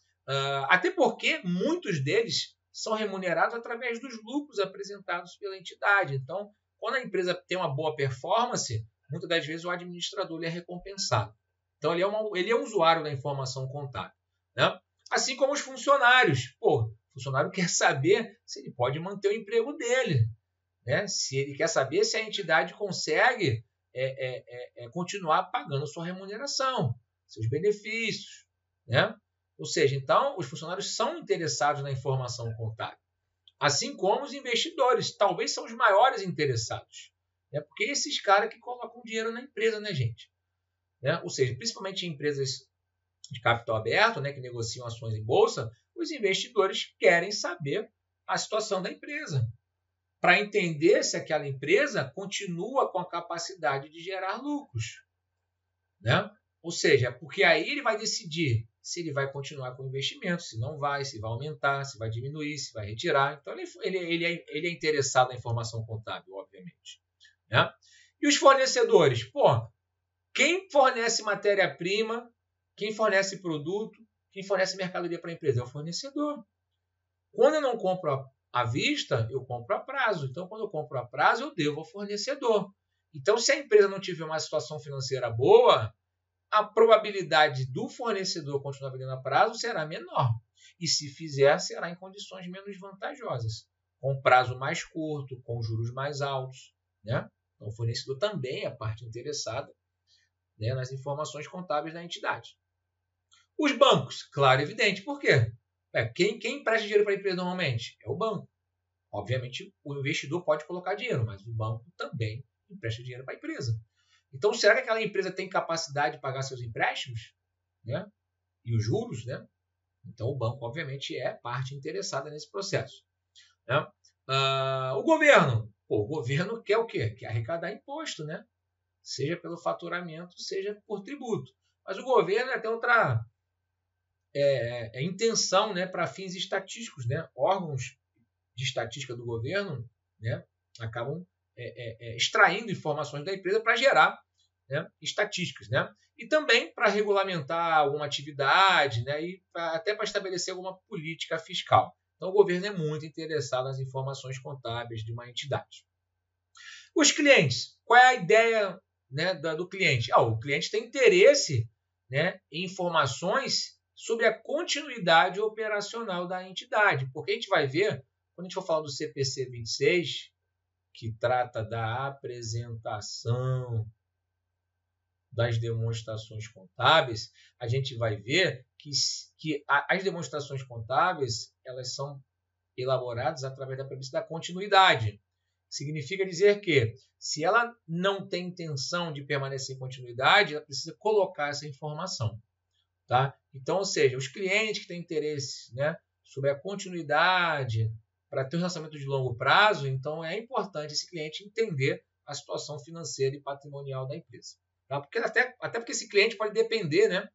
Até porque muitos deles são remunerados através dos lucros apresentados pela entidade. Então, quando a empresa tem uma boa performance, muitas das vezes o administrador é recompensado. Então, ele é um usuário da informação contábil. Né? Assim como os funcionários. O funcionário quer saber se ele pode manter o emprego dele. Né? Se ele quer saber se a entidade consegue continuar pagando sua remuneração, seus benefícios. Né? Ou seja, então, os funcionários são interessados na informação contábil. Assim como os investidores, talvez são os maiores interessados. Né? Porque esses caras que colocam dinheiro na empresa, né, gente? Né? Ou seja, principalmente em empresas de capital aberto, né, que negociam ações em bolsa, os investidores querem saber a situação da empresa, para entender se aquela empresa continua com a capacidade de gerar lucros. Né? Ou seja, porque aí ele vai decidir se ele vai continuar com o investimento, se não vai, se vai aumentar, se vai diminuir, se vai retirar. Então, ele é interessado na informação contábil, obviamente. Né? E os fornecedores? Quem fornece matéria-prima, quem fornece produto, quem fornece mercadoria para a empresa? É o fornecedor. Quando eu não compro à vista, eu compro a prazo. Então, quando eu compro a prazo, eu devo ao fornecedor. Então, se a empresa não tiver uma situação financeira boa, a probabilidade do fornecedor continuar vendendo a prazo será menor. E se fizer, será em condições menos vantajosas, com prazo mais curto, com juros mais altos, né? Então, o fornecedor também é a parte interessada, né, nas informações contábeis da entidade. Os bancos, claro e evidente. Por quê? Quem empresta dinheiro para a empresa normalmente? É o banco. Obviamente, o investidor pode colocar dinheiro, mas o banco também empresta dinheiro para a empresa. Então, será que aquela empresa tem capacidade de pagar seus empréstimos, né? E os juros, né? Então, o banco, obviamente, é parte interessada nesse processo, né? O governo. O governo quer o quê? Quer arrecadar imposto, né? Seja pelo faturamento, seja por tributo. Mas o governo tem outra intenção, né, para fins estatísticos, né? Órgãos de estatística do governo, né, acabam extraindo informações da empresa para gerar, né, estatísticas, né? E também para regulamentar alguma atividade, né, e até para estabelecer alguma política fiscal. Então, o governo é muito interessado nas informações contábeis de uma entidade. Os clientes, qual é a ideia, né, do cliente? O cliente tem interesse, né, em informações sobre a continuidade operacional da entidade, porque a gente vai ver, quando a gente for falar do CPC 26, que trata da apresentação das demonstrações contábeis, a gente vai ver que as demonstrações contábeis elas são elaboradas através da premissa da continuidade. Significa dizer que, se ela não tem intenção de permanecer em continuidade, ela precisa colocar essa informação. Tá? Então, ou seja, os clientes que têm interesse, né, sobre a continuidade para ter um lançamento de longo prazo, então é importante esse cliente entender a situação financeira e patrimonial da empresa. Tá? Porque até porque esse cliente pode depender, né,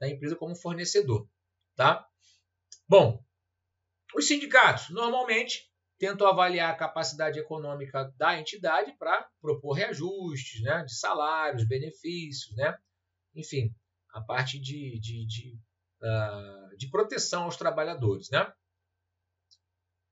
da empresa como fornecedor. Tá? Bom, os sindicatos normalmente tentam avaliar a capacidade econômica da entidade para propor reajustes, né, de salários, benefícios, né, enfim, a parte de proteção aos trabalhadores, né?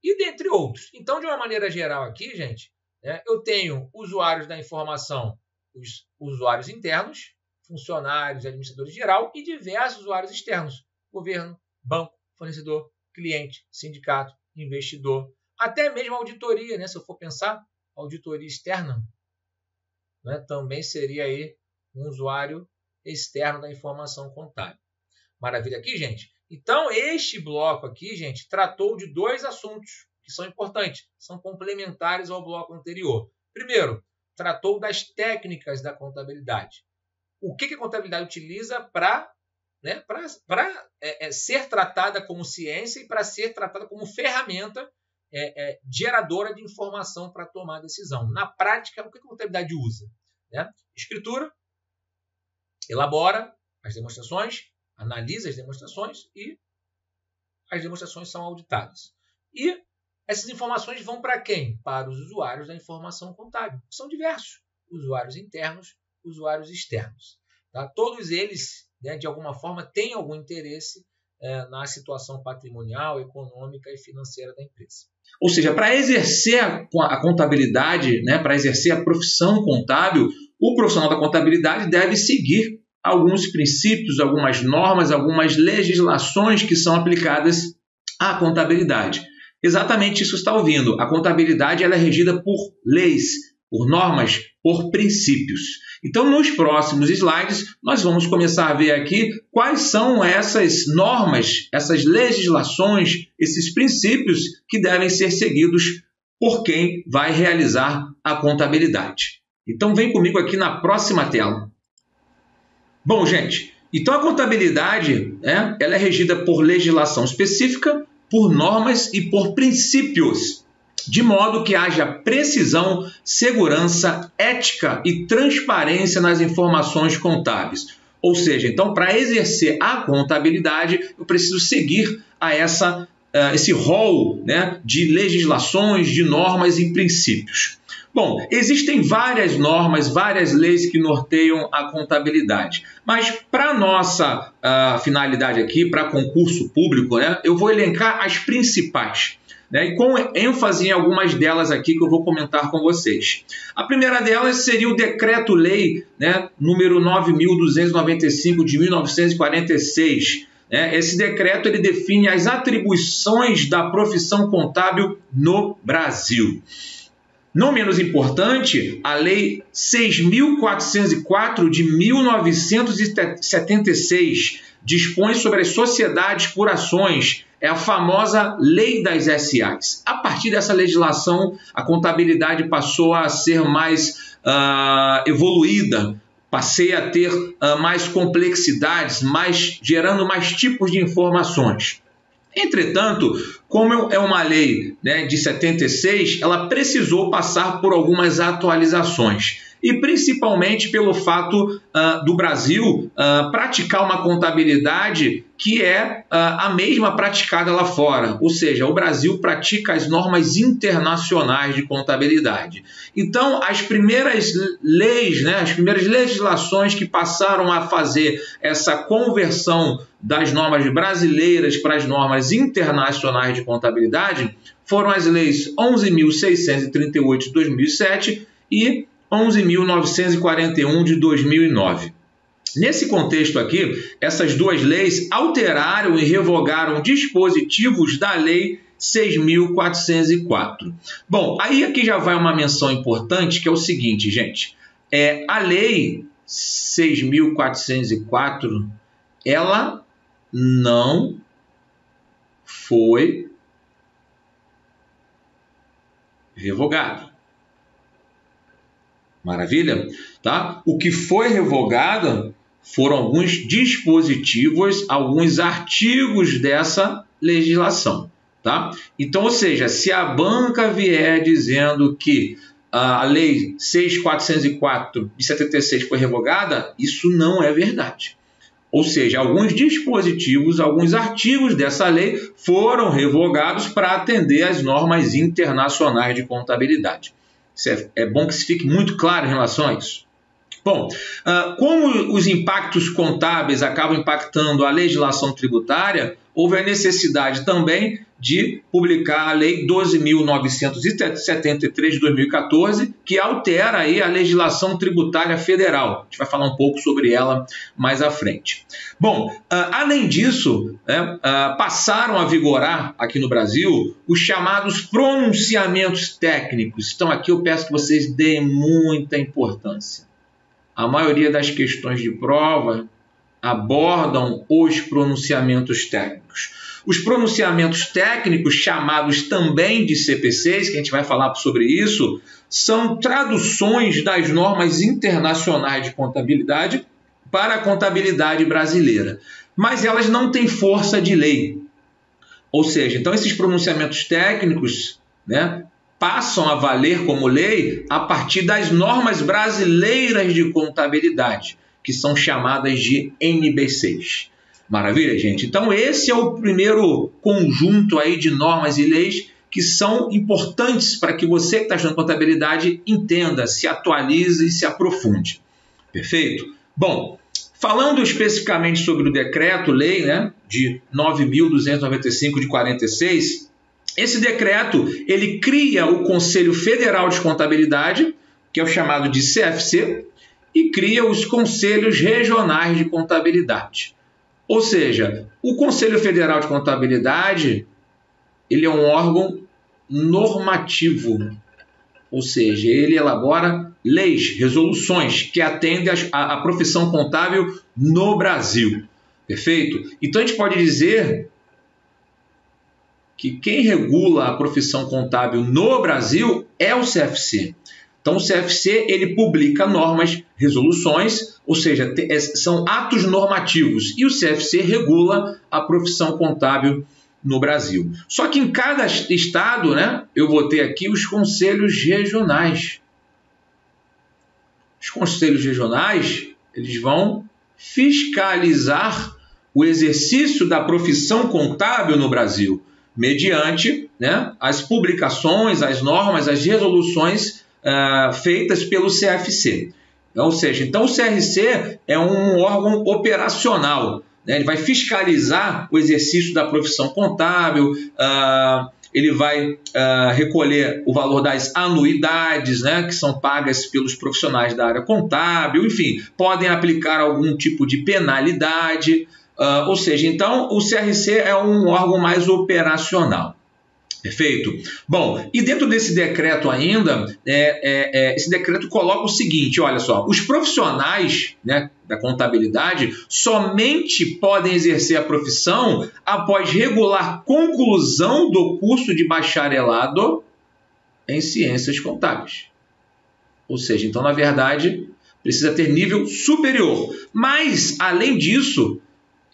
E dentre outros. Então, de uma maneira geral aqui, gente, né, eu tenho usuários da informação, os usuários internos, funcionários, administradores geral e diversos usuários externos, governo, banco, fornecedor, cliente, sindicato, investidor, até mesmo auditoria, né? Se eu for pensar, auditoria externa, né, também seria aí um usuário externo da informação contábil. Maravilha aqui, gente? Então, este bloco aqui, gente, tratou de dois assuntos que são importantes, são complementares ao bloco anterior. Primeiro, tratou das técnicas da contabilidade. O que a contabilidade utiliza para ser tratada como ciência e para ser tratada como ferramenta geradora de informação para tomar decisão. Na prática, o que a contabilidade usa? Né? Escritura, elabora as demonstrações, analisa as demonstrações e as demonstrações são auditadas. E essas informações vão para quem? Para os usuários da informação contábil. São diversos. Usuários internos, usuários externos. Tá? Todos eles, né, de alguma forma, têm algum interesse na situação patrimonial, econômica e financeira da empresa. Ou seja, para exercer a contabilidade, né, para exercer a profissão contábil, o profissional da contabilidade deve seguir alguns princípios, algumas normas, algumas legislações que são aplicadas à contabilidade. Exatamente isso está ouvindo. A contabilidade ela é regida por leis, por normas, por princípios. Então, nos próximos slides, nós vamos começar a ver aqui quais são essas normas, essas legislações, esses princípios que devem ser seguidos por quem vai realizar a contabilidade. Então, vem comigo aqui na próxima tela. Bom, gente, então a contabilidade ela é regida por legislação específica, por normas e por princípios, de modo que haja precisão, segurança, ética e transparência nas informações contábeis. Ou seja, então, para exercer a contabilidade, eu preciso seguir a esse rol, né, de legislações, de normas e princípios. Bom, existem várias normas, várias leis que norteiam a contabilidade, mas para a nossa finalidade aqui, para concurso público, né, eu vou elencar as principais. né, e com ênfase em algumas delas aqui que eu vou comentar com vocês. A primeira delas seria o Decreto-Lei, né, número 9.295 de 1946. Esse decreto ele define as atribuições da profissão contábil no Brasil. Não menos importante, a Lei 6.404 de 1976 dispõe sobre as sociedades por ações, é a famosa Lei das SAs. A partir dessa legislação, a contabilidade passou a ser mais evoluída, passei a ter mais complexidades, gerando mais tipos de informações. Entretanto, como é uma lei, né, de 76, ela precisou passar por algumas atualizações. E principalmente pelo fato do Brasil praticar uma contabilidade que é a mesma praticada lá fora. Ou seja, o Brasil pratica as normas internacionais de contabilidade. Então, as primeiras leis, né, as primeiras legislações que passaram a fazer essa conversão das normas brasileiras para as normas internacionais de contabilidade foram as leis 11.638 de 2007 e 11.941 de 2009. Nesse contexto aqui, essas duas leis alteraram e revogaram dispositivos da Lei 6.404. Bom, aí aqui já vai uma menção importante, que é o seguinte, gente. A Lei 6.404, ela não foi revogada. Maravilha? Tá? O que foi revogado foram alguns dispositivos, alguns artigos dessa legislação. Tá? Então, ou seja, se a banca vier dizendo que a Lei 6.404 de 76 foi revogada, isso não é verdade. Ou seja, alguns dispositivos, alguns artigos dessa lei foram revogados para atender às normas internacionais de contabilidade. É bom que se fique muito claro em relação a isso. Bom, como os impactos contábeis acabam impactando a legislação tributária, houve a necessidade também de publicar a Lei 12.973 de 2014, que altera aí a legislação tributária federal. A gente vai falar um pouco sobre ela mais à frente. Bom, além disso, passaram a vigorar aqui no Brasil os chamados pronunciamentos técnicos. Então aqui eu peço que vocês deem muita importância. A maioria das questões de prova abordam os pronunciamentos técnicos. Os pronunciamentos técnicos, chamados também de CPCs, que a gente vai falar sobre isso, são traduções das normas internacionais de contabilidade para a contabilidade brasileira. Mas elas não têm força de lei. Ou seja, então esses pronunciamentos técnicos, né, passam a valer como lei a partir das normas brasileiras de contabilidade, que são chamadas de NB6. Maravilha, gente? Então esse é o primeiro conjunto aí de normas e leis que são importantes para que você que está estudando contabilidade entenda, se atualize e se aprofunde. Perfeito? Bom, falando especificamente sobre o decreto-lei, né, de 9.295 de 46, esse decreto ele cria o Conselho Federal de Contabilidade, que é o chamado de CFC, e cria os Conselhos Regionais de Contabilidade. Ou seja, o Conselho Federal de Contabilidade ele é um órgão normativo, ou seja, ele elabora leis, resoluções que atendem à profissão contábil no Brasil. Perfeito? Então a gente pode dizer que quem regula a profissão contábil no Brasil é o CFC. Então o CFC ele publica normas, resoluções, ou seja, são atos normativos, e o CFC regula a profissão contábil no Brasil. Só que em cada estado, né, eu vou ter aqui os conselhos regionais. Os conselhos regionais eles vão fiscalizar o exercício da profissão contábil no Brasil, mediante, né, as publicações, as normas, as resoluções feitas pelo CFC. Ou seja, então o CRC é um órgão operacional, né? Ele vai fiscalizar o exercício da profissão contábil, ele vai recolher o valor das anuidades, né, que são pagas pelos profissionais da área contábil, enfim, podem aplicar algum tipo de penalidade, ou seja, então o CRC é um órgão mais operacional. Perfeito? Bom, e dentro desse decreto ainda, esse decreto coloca o seguinte, olha só, os profissionais, né, da contabilidade somente podem exercer a profissão após regular conclusão do curso de bacharelado em ciências contábeis. Ou seja, então, na verdade, precisa ter nível superior. Mas, além disso,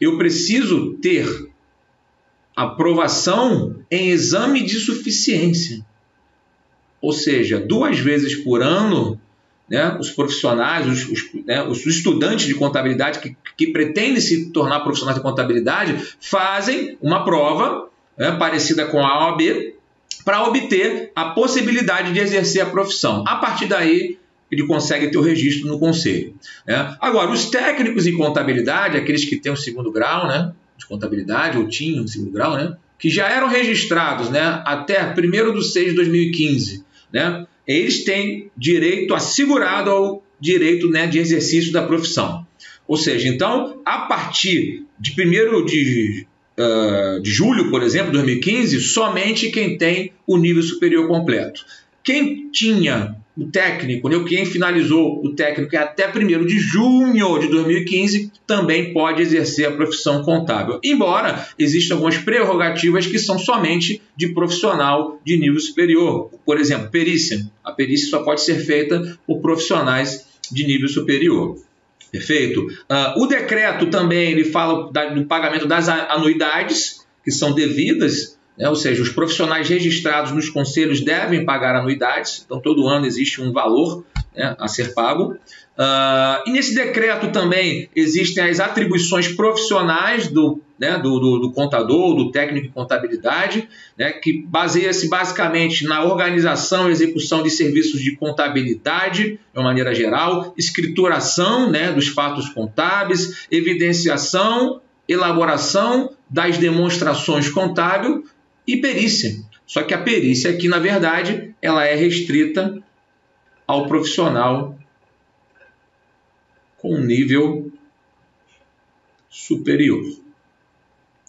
eu preciso ter aprovação em exame de suficiência. Ou seja, 2 vezes por ano, né, os profissionais, os estudantes de contabilidade que pretendem se tornar profissionais de contabilidade fazem uma prova, né, parecida com a OAB para obter a possibilidade de exercer a profissão. A partir daí, ele consegue ter o registro no conselho. Né? Agora, os técnicos em contabilidade, aqueles que têm o 2º grau, né, de contabilidade, ou tinham o 2º grau, né, que já eram registrados, né, até 1º/6/2015, né, eles têm direito assegurado ao direito, né, de exercício da profissão. Ou seja, então, a partir de 1º de julho, por exemplo, de 2015, somente quem tem o nível superior completo. Quem tinha o técnico, né, quem finalizou o técnico até 1º de junho de 2015, também pode exercer a profissão contábil. Embora existam algumas prerrogativas que são somente de profissional de nível superior. Por exemplo, perícia. A perícia só pode ser feita por profissionais de nível superior. Perfeito? O decreto também ele fala do pagamento das anuidades, que são devidas, né? Ou seja, os profissionais registrados nos conselhos devem pagar anuidades, então todo ano existe um valor, né, a ser pago. E nesse decreto também existem as atribuições profissionais do contador, do técnico em contabilidade, né, que baseia-se basicamente na organização e execução de serviços de contabilidade, de uma maneira geral, escrituração, né, dos fatos contábeis, evidenciação, elaboração das demonstrações contábeis e perícia. Só que a perícia aqui, na verdade, ela é restrita ao profissional com nível superior.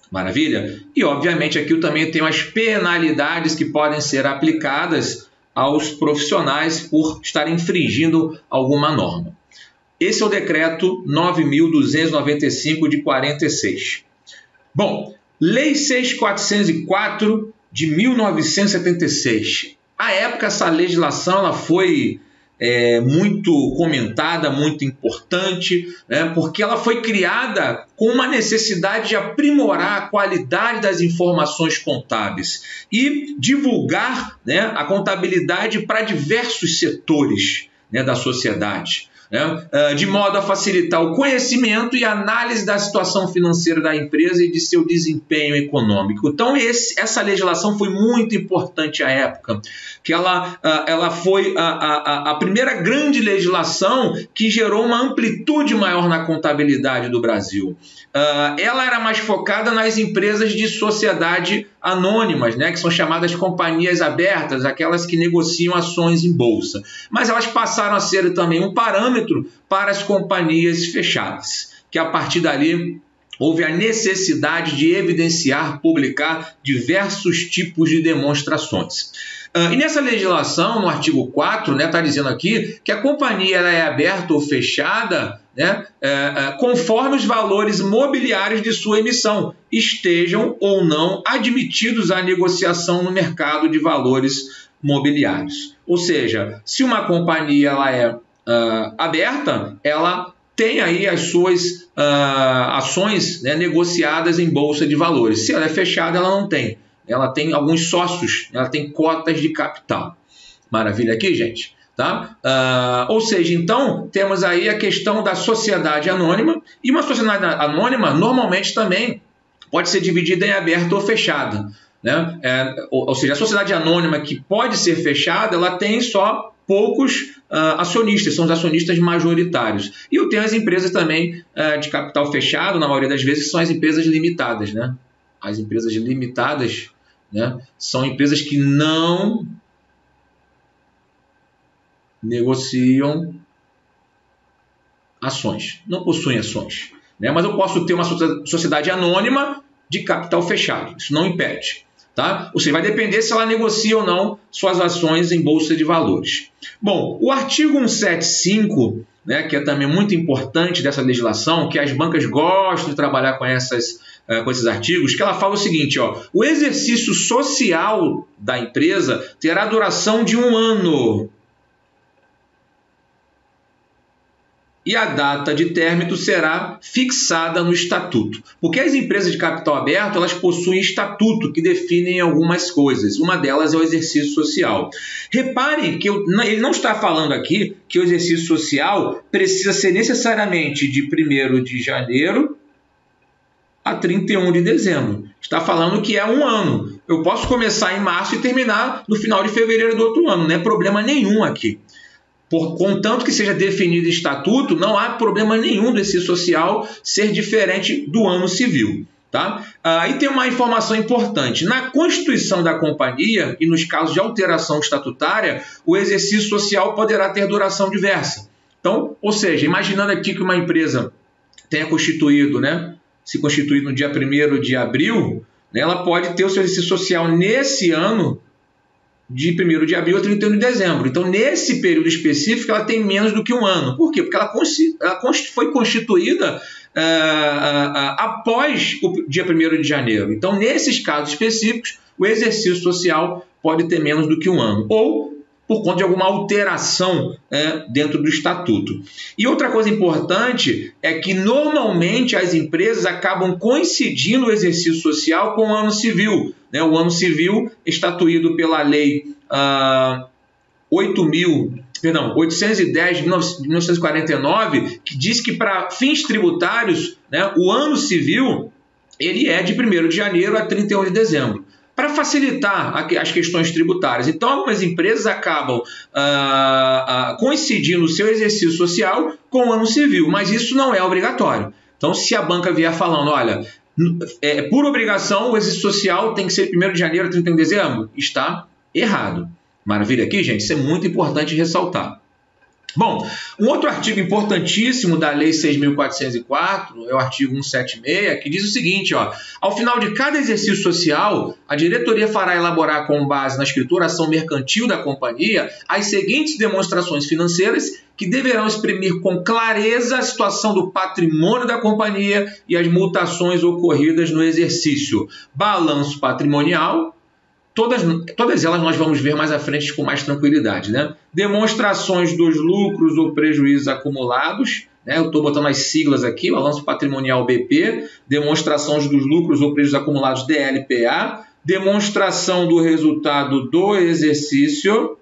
Maravilha? E, obviamente, aqui eu também tenho as penalidades que podem ser aplicadas aos profissionais por estarem infringindo alguma norma. Esse é o decreto 9.295 de 46. Bom, Lei 6.404 de 1976. À época, essa legislação ela foi muito comentada, muito importante, né, porque ela foi criada com uma necessidade de aprimorar a qualidade das informações contábeis e divulgar, né, a contabilidade para diversos setores, né, da sociedade, né, de modo a facilitar o conhecimento e análise da situação financeira da empresa e de seu desempenho econômico. Então, essa legislação foi muito importante à época, que ela foi a primeira grande legislação que gerou uma amplitude maior na contabilidade do Brasil. Ela era mais focada nas empresas de sociedade anônimas, né, que são chamadas companhias abertas, aquelas que negociam ações em bolsa. Mas elas passaram a ser também um parâmetro para as companhias fechadas, que a partir dali houve a necessidade de evidenciar, publicar diversos tipos de demonstrações. E nessa legislação, no artigo 4, está dizendo aqui que a companhia ela é aberta ou fechada, né, conforme os valores mobiliários de sua emissão estejam ou não admitidos à negociação no mercado de valores mobiliários. Ou seja, se uma companhia ela é aberta, ela tem aí as suas ações, né, negociadas em bolsa de valores. Se ela é fechada, ela não tem. Ela tem alguns sócios, ela tem cotas de capital. Maravilha aqui, gente? Tá? Ou seja, então, temos aí a questão da sociedade anônima, e uma sociedade anônima normalmente também pode ser dividida em aberta ou fechada, né? Ou seja, a sociedade anônima que pode ser fechada, ela tem só poucos acionistas, são os acionistas majoritários. E eu tenho as empresas também de capital fechado, na maioria das vezes, que são as empresas limitadas, né? As empresas limitadas, né, são empresas que não negociam ações, não possuem ações, né? Mas eu posso ter uma sociedade anônima de capital fechado, isso não impede. Tá? Ou seja, vai depender se ela negocia ou não suas ações em bolsa de valores. Bom, o artigo 175, né, que é também muito importante dessa legislação, que as bancas gostam de trabalhar com esses artigos, que ela fala o seguinte, ó, o exercício social da empresa terá duração de 1 ano. E a data de término será fixada no estatuto. Porque as empresas de capital aberto, elas possuem estatuto que definem algumas coisas. Uma delas é o exercício social. Reparem que ele não está falando aqui que o exercício social precisa ser necessariamente de 1º de janeiro a 31 de dezembro. Está falando que é 1 ano. Eu posso começar em março e terminar no final de fevereiro do outro ano. Não é problema nenhum aqui. Contanto que seja definido em estatuto, não há problema nenhum do exercício social ser diferente do ano civil. Tá? Aí tem uma informação importante. Na Constituição da companhia e nos casos de alteração estatutária, o exercício social poderá ter duração diversa. Então, ou seja, imaginando aqui que uma empresa tenha constituído, né, se constituído no dia 1º de abril, né, ela pode ter o seu exercício social nesse ano de 1º de abril a 31 de dezembro. Então, nesse período específico, ela tem menos do que 1 ano. Por quê? Porque ela foi constituída após o dia 1º de janeiro. Então, nesses casos específicos, o exercício social pode ter menos do que 1 ano. Ou por conta de alguma alteração dentro do estatuto. E outra coisa importante é que, normalmente, as empresas acabam coincidindo o exercício social com o ano civil. Né? O ano civil estatuído pela Lei 810 de 1949, que diz que, para fins tributários, né, o ano civil ele é de 1º de janeiro a 31 de dezembro. Para facilitar as questões tributárias. Então, algumas empresas acabam coincidindo o seu exercício social com o ano civil, mas isso não é obrigatório. Então, se a banca vier falando, olha, por obrigação, o exercício social tem que ser 1º de janeiro a 31 de dezembro, está errado. Maravilha aqui, gente? Isso é muito importante ressaltar. Bom, um outro artigo importantíssimo da Lei 6.404 é o artigo 176, que diz o seguinte, ó, ao final de cada exercício social, a diretoria fará elaborar com base na escrituração mercantil da companhia as seguintes demonstrações financeiras que deverão exprimir com clareza a situação do patrimônio da companhia e as mutações ocorridas no exercício. Balanço patrimonial. Todas elas nós vamos ver mais à frente com mais tranquilidade, né? Demonstrações dos lucros ou prejuízos acumulados, né? Eu estou botando as siglas aqui, balanço patrimonial BP, demonstrações dos lucros ou prejuízos acumulados DLPA, demonstração do resultado do exercício,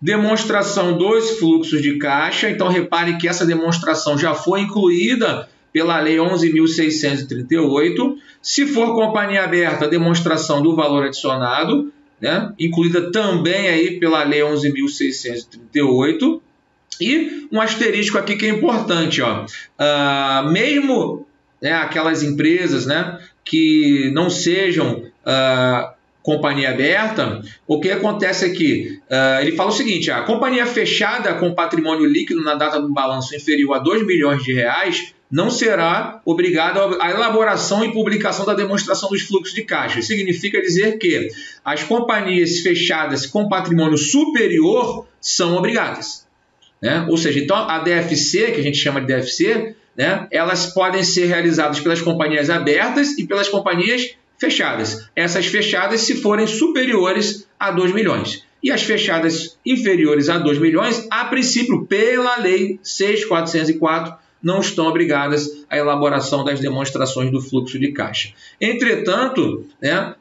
demonstração dos fluxos de caixa. Então, repare que essa demonstração já foi incluída pela Lei 11.638. Se for companhia aberta, demonstração do valor adicionado, né? Incluída também aí pela Lei 11.638. E um asterisco aqui que é importante, ó. Mesmo, né, aquelas empresas, né, que não sejam companhia aberta, o que acontece aqui? Ele fala o seguinte, a companhia fechada com patrimônio líquido na data do balanço inferior a R$2 milhões não será obrigada à elaboração e publicação da demonstração dos fluxos de caixa. Isso significa dizer que as companhias fechadas com patrimônio superior são obrigadas, né? Ou seja, então a DFC, que a gente chama de DFC, né, elas podem ser realizadas pelas companhias abertas e pelas companhias fechadas. Essas fechadas se forem superiores a 2 milhões. E as fechadas inferiores a 2 milhões, a princípio, pela Lei 6.404, não estão obrigadas à elaboração das demonstrações do fluxo de caixa. Entretanto, né,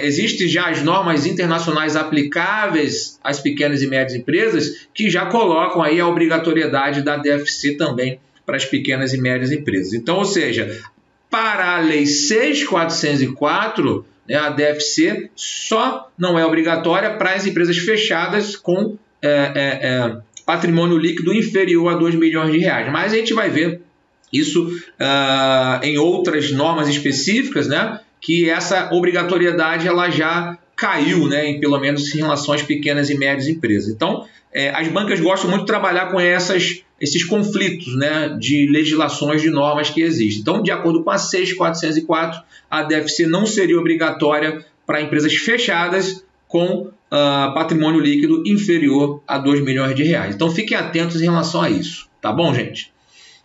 existem já as normas internacionais aplicáveis às pequenas e médias empresas que já colocam aí a obrigatoriedade da DFC também para as pequenas e médias empresas. Então, ou seja, para a Lei 6.404, né, a DFC só não é obrigatória para as empresas fechadas com patrimônio líquido inferior a R$2 milhões. Mas a gente vai ver isso em outras normas específicas, né, que essa obrigatoriedade ela já caiu, né, pelo menos em relação às pequenas e médias empresas. Então, as bancas gostam muito de trabalhar com esses conflitos, né, de legislações, de normas que existem. Então, de acordo com a 6.404, a DFC não seria obrigatória para empresas fechadas com patrimônio líquido inferior a R$2 milhões. Então, fiquem atentos em relação a isso. Tá bom, gente?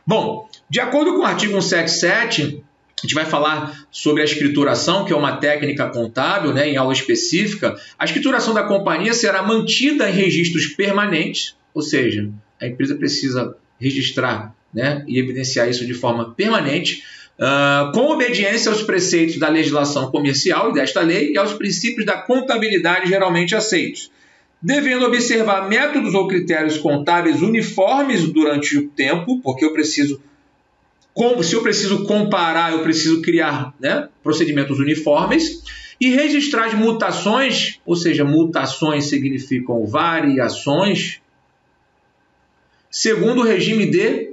Bom, de acordo com o artigo 177, a gente vai falar sobre a escrituração, que é uma técnica contábil, né, em aula específica. A escrituração da companhia será mantida em registros permanentes, ou seja, a empresa precisa registrar, né, e evidenciar isso de forma permanente, com obediência aos preceitos da legislação comercial e desta lei e aos princípios da contabilidade geralmente aceitos, devendo observar métodos ou critérios contábeis uniformes durante o tempo, porque se eu preciso comparar, eu preciso criar, né, procedimentos uniformes, e registrar as mutações, ou seja, mutações significam variações, segundo o regime de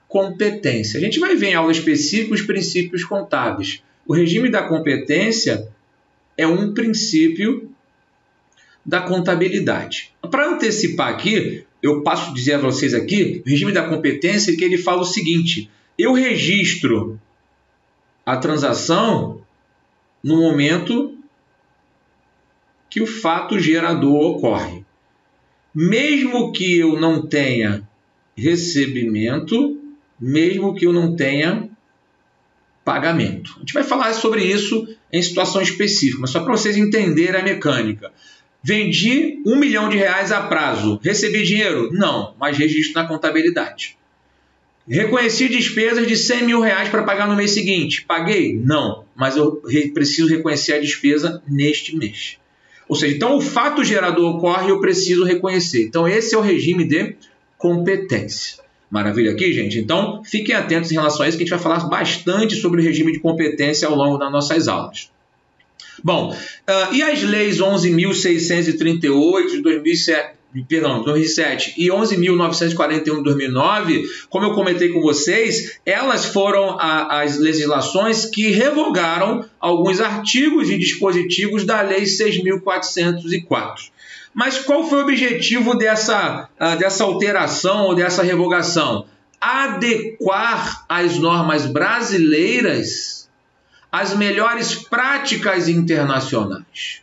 competência. A gente vai ver em aula específica os princípios contábeis. O regime da competência é um princípio da contabilidade. Para antecipar aqui, eu passo a dizer a vocês aqui, o regime da competência, que ele fala o seguinte: eu registro a transação no momento que o fato gerador ocorre. Mesmo que eu não tenha recebimento, mesmo que eu não tenha pagamento. A gente vai falar sobre isso em situação específica, mas só para vocês entenderem a mecânica. Vendi R$1 milhão a prazo. Recebi dinheiro? Não, mas registro na contabilidade. Reconheci despesas de R$100 mil para pagar no mês seguinte. Paguei? Não, mas eu preciso reconhecer a despesa neste mês. Ou seja, então o fato gerador ocorre e eu preciso reconhecer. Então esse é o regime de competência. Maravilha aqui, gente? Então fiquem atentos em relação a isso, que a gente vai falar bastante sobre o regime de competência ao longo das nossas aulas. Bom, e as leis 11.638 de 2007 e 11.941 de 2009, como eu comentei com vocês, elas foram as legislações que revogaram alguns artigos e dispositivos da Lei 6.404. Mas qual foi o objetivo dessa alteração ou dessa revogação? Adequar as normas brasileiras às melhores práticas internacionais.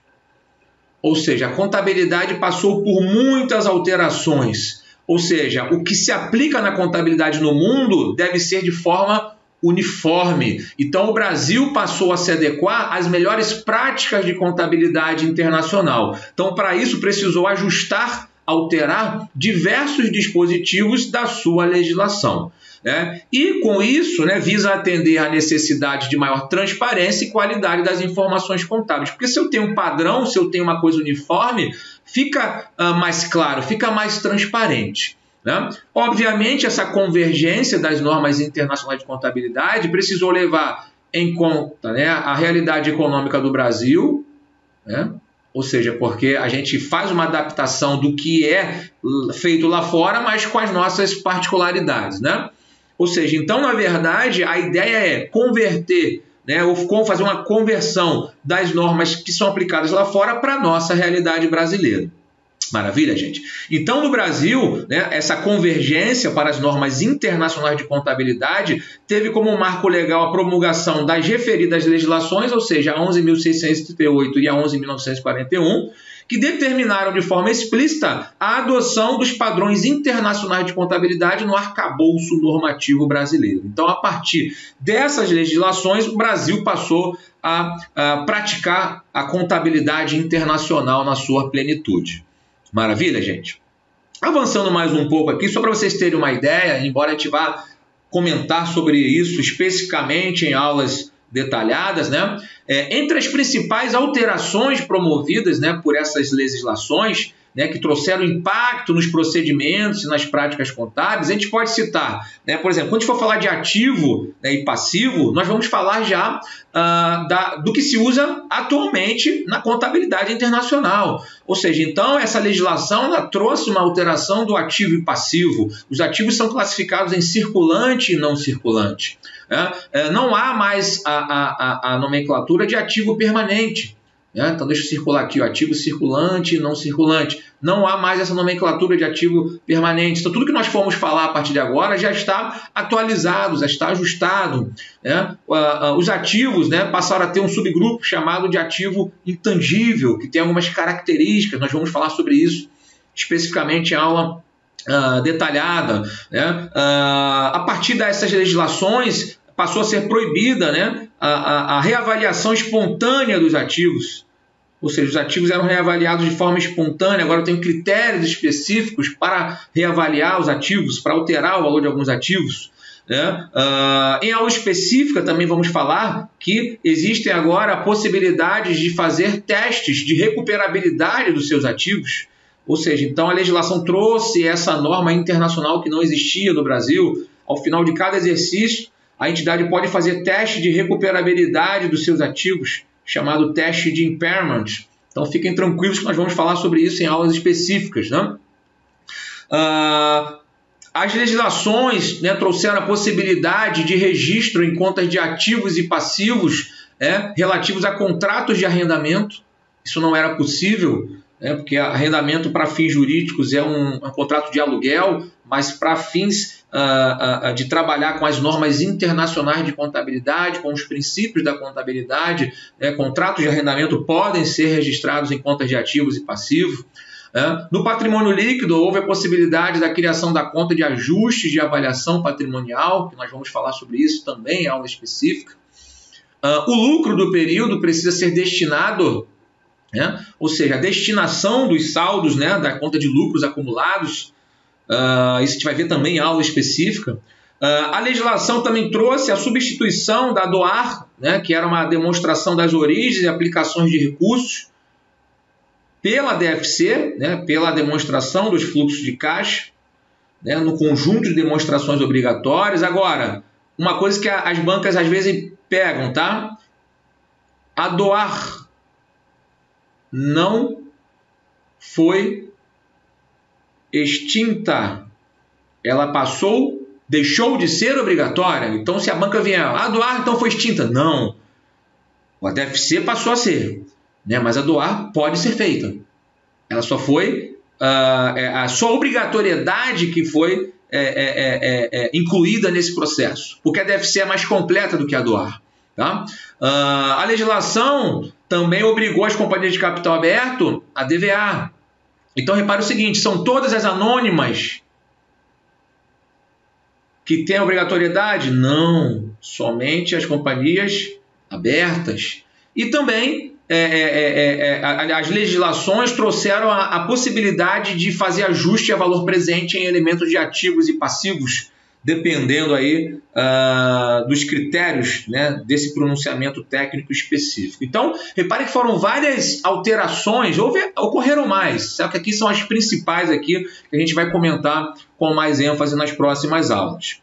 Ou seja, a contabilidade passou por muitas alterações. Ou seja, o que se aplica na contabilidade no mundo deve ser de forma uniforme. Então, o Brasil passou a se adequar às melhores práticas de contabilidade internacional. Então, para isso, precisou ajustar, alterar diversos dispositivos da sua legislação. Né? E com isso, né, visa atender à necessidade de maior transparência e qualidade das informações contábeis. Porque se eu tenho um padrão, se eu tenho uma coisa uniforme, fica mais claro, fica mais transparente. Né? Obviamente, essa convergência das normas internacionais de contabilidade precisou levar em conta, né, a realidade econômica do Brasil, né? Ou seja, porque a gente faz uma adaptação do que é feito lá fora, mas com as nossas particularidades, né? Ou seja, então, na verdade, a ideia é converter, né, ou fazer uma conversão das normas que são aplicadas lá fora para a nossa realidade brasileira. Maravilha, gente? Então, no Brasil, né, essa convergência para as normas internacionais de contabilidade teve como marco legal a promulgação das referidas legislações, ou seja, a 11.638 e a 11.941, que determinaram de forma explícita a adoção dos padrões internacionais de contabilidade no arcabouço normativo brasileiro. Então, a partir dessas legislações, o Brasil passou a praticar a contabilidade internacional na sua plenitude. Maravilha, gente? Avançando mais um pouco aqui, só para vocês terem uma ideia, embora a gente vá comentar sobre isso especificamente em aulas detalhadas, né? Entre as principais alterações promovidas, né, por essas legislações, né, que trouxeram impacto nos procedimentos e nas práticas contábeis, a gente pode citar, né, por exemplo, quando a gente for falar de ativo, né, e passivo, nós vamos falar já do que se usa atualmente na contabilidade internacional. Ou seja, então essa legislação ela trouxe uma alteração do ativo e passivo. Os ativos são classificados em circulante e não circulante. Não há mais a nomenclatura de ativo permanente. Então deixa eu circular aqui, o ativo circulante e não circulante. Não há mais essa nomenclatura de ativo permanente. Então tudo que nós formos falar a partir de agora já está atualizado, já está ajustado. Os ativos, né, passaram a ter um subgrupo chamado de ativo intangível, que tem algumas características. Nós vamos falar sobre isso especificamente em aula detalhada. A partir dessas legislações passou a ser proibida, né, a reavaliação espontânea dos ativos. Ou seja, os ativos eram reavaliados de forma espontânea, agora tem critérios específicos para reavaliar os ativos, para alterar o valor de alguns ativos. Em aula específica também vamos falar que existem agora possibilidades de fazer testes de recuperabilidade dos seus ativos. Ou seja, então a legislação trouxe essa norma internacional que não existia no Brasil. Ao final de cada exercício, a entidade pode fazer teste de recuperabilidade dos seus ativos, chamado teste de impairment. Então fiquem tranquilos que nós vamos falar sobre isso em aulas específicas. Né? As legislações, né, trouxeram a possibilidade de registro em contas de ativos e passivos relativos a contratos de arrendamento. Isso não era possível, porque arrendamento para fins jurídicos é um contrato de aluguel, mas para fins de trabalhar com as normas internacionais de contabilidade, com os princípios da contabilidade, contratos de arrendamento podem ser registrados em contas de ativos e passivos. No patrimônio líquido, houve a possibilidade da criação da conta de ajustes de avaliação patrimonial, que nós vamos falar sobre isso também em aula específica. O lucro do período precisa ser destinado, ou seja, a destinação dos saldos, né, da conta de lucros acumulados. Isso a gente vai ver também em aula específica. A legislação também trouxe a substituição da DOAR, né, que era uma demonstração das origens e aplicações de recursos, pela DFC, né, pela demonstração dos fluxos de caixa, né, no conjunto de demonstrações obrigatórias. Agora, uma coisa que as bancas às vezes pegam, tá? A DOAR não foi extinta, ela deixou de ser obrigatória. Então, se a banca vier, a DOAR então foi extinta. Não, a DFC passou a ser, né? Mas a DOAR pode ser feita. Ela só foi a sua obrigatoriedade que foi incluída nesse processo, porque a DFC é mais completa do que a DOAR. Tá? A legislação também obrigou as companhias de capital aberto a DVA. Então, repare o seguinte, são todas as anônimas que têm obrigatoriedade? Não, somente as companhias abertas. E também as legislações trouxeram a possibilidade de fazer ajuste a valor presente em elementos de ativos e passivos, dependendo aí dos critérios, né, desse pronunciamento técnico específico. Então, repare que foram várias alterações, ocorreram mais, só que aqui são as principais aqui, que a gente vai comentar com mais ênfase nas próximas aulas.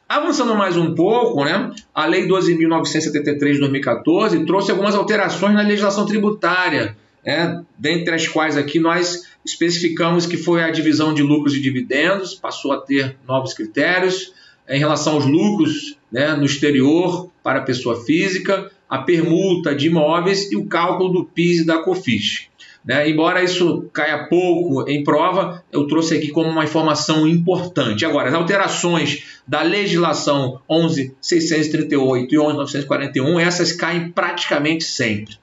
Avançando mais um pouco, né, a Lei 12.973 de 2014 trouxe algumas alterações na legislação tributária, dentre as quais aqui nós especificamos que foi a divisão de lucros e dividendos, passou a ter novos critérios em relação aos lucros, né, no exterior para a pessoa física, a permuta de imóveis e o cálculo do PIS e da COFINS. Embora isso caia pouco em prova, eu trouxe aqui como uma informação importante. Agora, as alterações da legislação 11.638 e 11.941, essas caem praticamente sempre.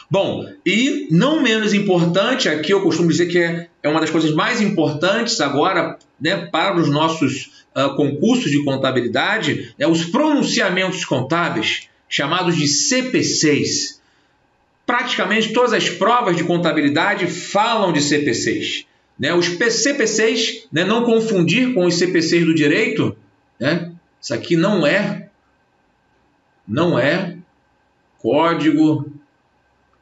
Bom, e não menos importante, aqui eu costumo dizer que é uma das coisas mais importantes agora, né, para os nossos concursos de contabilidade, os pronunciamentos contábeis, chamados de CPCs. Praticamente todas as provas de contabilidade falam de CPCs. Os CPCs, não confundir com os CPCs do direito, isso aqui não é Código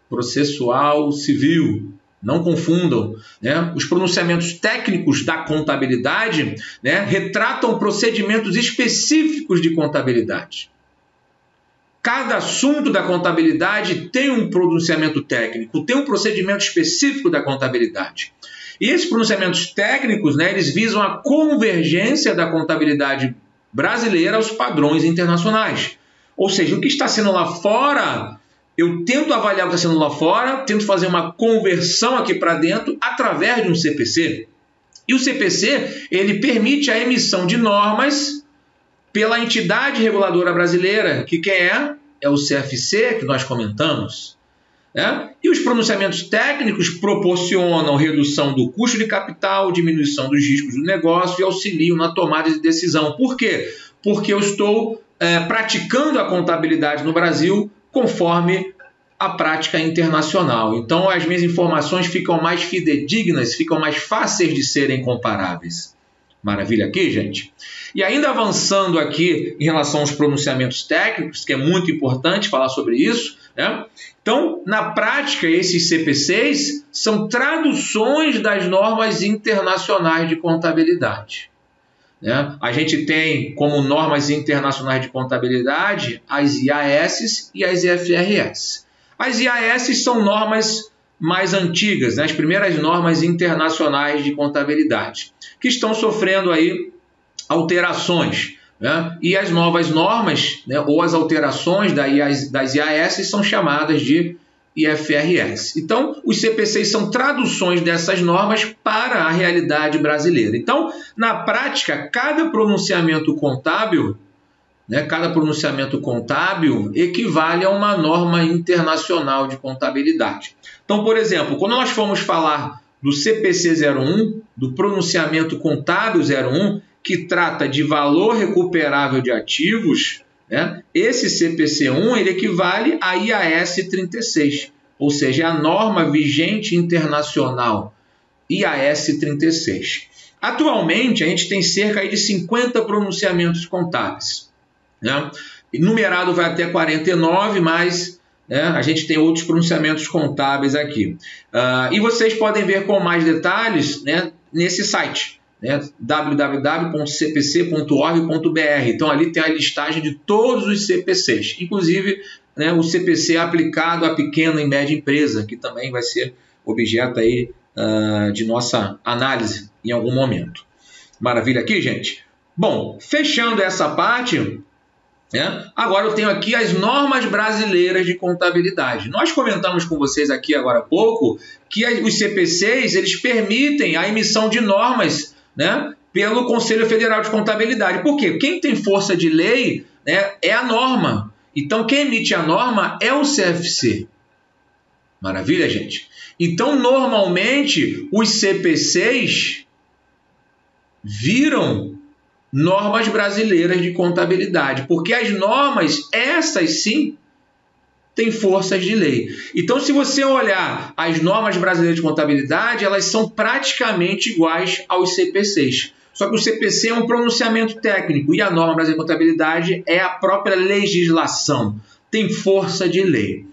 Processual Civil, Não confundam, né? Os pronunciamentos técnicos da contabilidade, né, retratam procedimentos específicos de contabilidade. Cada assunto da contabilidade tem um pronunciamento técnico, tem um procedimento específico da contabilidade. E esses pronunciamentos técnicos, né, eles visam a convergência da contabilidade brasileira aos padrões internacionais. Ou seja, o que está sendo lá fora, eu tento avaliar o que está sendo lá fora, tento fazer uma conversão aqui para dentro através de um CPC. E o CPC, ele permite a emissão de normas pela entidade reguladora brasileira, que quem é? É o CFC, que nós comentamos. E os pronunciamentos técnicos proporcionam redução do custo de capital, diminuição dos riscos do negócio e auxiliam na tomada de decisão. Por quê? Porque eu estou praticando a contabilidade no Brasil conforme a prática internacional. Então, as minhas informações ficam mais fidedignas, ficam mais fáceis de serem comparáveis. Maravilha aqui, gente? E ainda avançando aqui em relação aos pronunciamentos técnicos, que é muito importante falar sobre isso, né? Então, na prática, esses CPCs são traduções das normas internacionais de contabilidade. Né? A gente tem como normas internacionais de contabilidade as IAS e as IFRS. As IAS são normas mais antigas, né? As primeiras normas internacionais de contabilidade, que estão sofrendo aí alterações, né? E as novas normas, né, ou as alterações das IAS são chamadas de IFRS. Então, os CPCs são traduções dessas normas para a realidade brasileira. Então, na prática, cada pronunciamento contábil, né, equivale a uma norma internacional de contabilidade. Então, por exemplo, quando nós formos falar do CPC 01, do pronunciamento contábil 01, que trata de valor recuperável de ativos, né, esse CPC1 ele equivale a IAS 36, ou seja, a norma vigente internacional IAS 36. Atualmente, a gente tem cerca de 50 pronunciamentos contábeis. Né? Numerado vai até 49, mas a gente tem outros pronunciamentos contábeis aqui. E vocês podem ver com mais detalhes, né, nesse site, né, www.cpc.org.br. Então, ali tem a listagem de todos os CPCs, inclusive, né, o CPC aplicado à pequena e média empresa, que também vai ser objeto aí, de nossa análise em algum momento. Maravilha aqui, gente? Bom, fechando essa parte, agora eu tenho aqui as normas brasileiras de contabilidade. Nós comentamos com vocês aqui agora há pouco que os CPCs eles permitem a emissão de normas, né, pelo Conselho Federal de Contabilidade. Por quê? Quem tem força de lei, né, é a norma. Então, quem emite a norma é o CFC. Maravilha, gente? Então, normalmente, os CPCs viram normas brasileiras de contabilidade, porque as normas, essas sim, têm forças de lei. Então, se você olhar as normas brasileiras de contabilidade, elas são praticamente iguais aos CPCs. Só que o CPC é um pronunciamento técnico e a norma brasileira de contabilidade é a própria legislação, tem força de lei.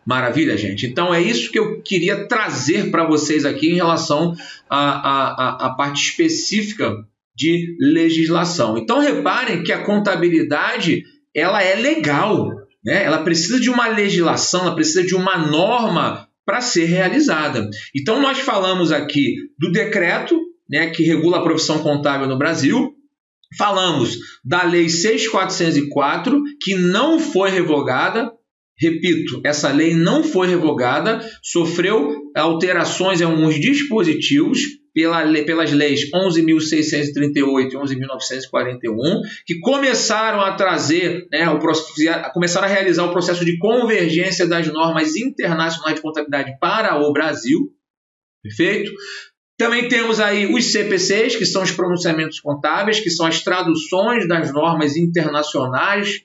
Maravilha, gente? Então, é isso que eu queria trazer para vocês aqui em relação à parte específica de legislação. Então, reparem que a contabilidade ela é legal, né? Ela precisa de uma legislação, ela precisa de uma norma para ser realizada. Então, nós falamos aqui do decreto, né, que regula a profissão contábil no Brasil, falamos da Lei 6.404, que não foi revogada. Repito, essa lei não foi revogada, sofreu alterações em alguns dispositivos pelas leis 11.638 e 11.941, que começaram a trazer, né, começaram a realizar o processo de convergência das normas internacionais de contabilidade para o Brasil. Perfeito? Também temos aí os CPCs, que são os pronunciamentos contábeis, que são as traduções das normas internacionais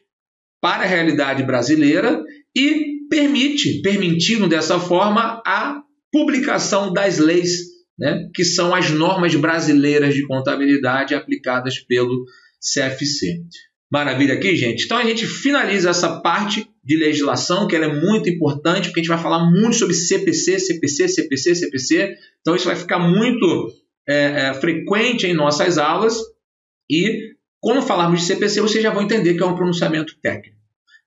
para a realidade brasileira e permitindo dessa forma a publicação das leis, né, que são as normas brasileiras de contabilidade aplicadas pelo CFC. Maravilha aqui, gente? Então a gente finaliza essa parte de legislação, que ela é muito importante, porque a gente vai falar muito sobre CPC, CPC. Então isso vai ficar muito frequente em nossas aulas e quando falarmos de CPC, vocês já vão entender que é um pronunciamento técnico.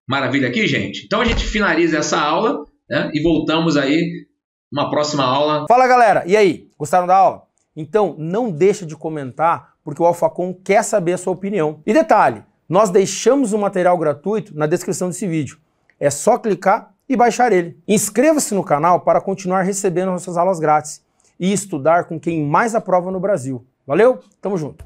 Maravilha aqui, gente? Então a gente finaliza essa aula, né, e voltamos aí numa próxima aula. Fala, galera! E aí? Gostaram da aula? Então não deixa de comentar, porque o Alphacom quer saber a sua opinião. E detalhe, nós deixamos um material gratuito na descrição desse vídeo. É só clicar e baixar ele. Inscreva-se no canal para continuar recebendo nossas aulas grátis e estudar com quem mais aprova no Brasil. Valeu? Tamo junto!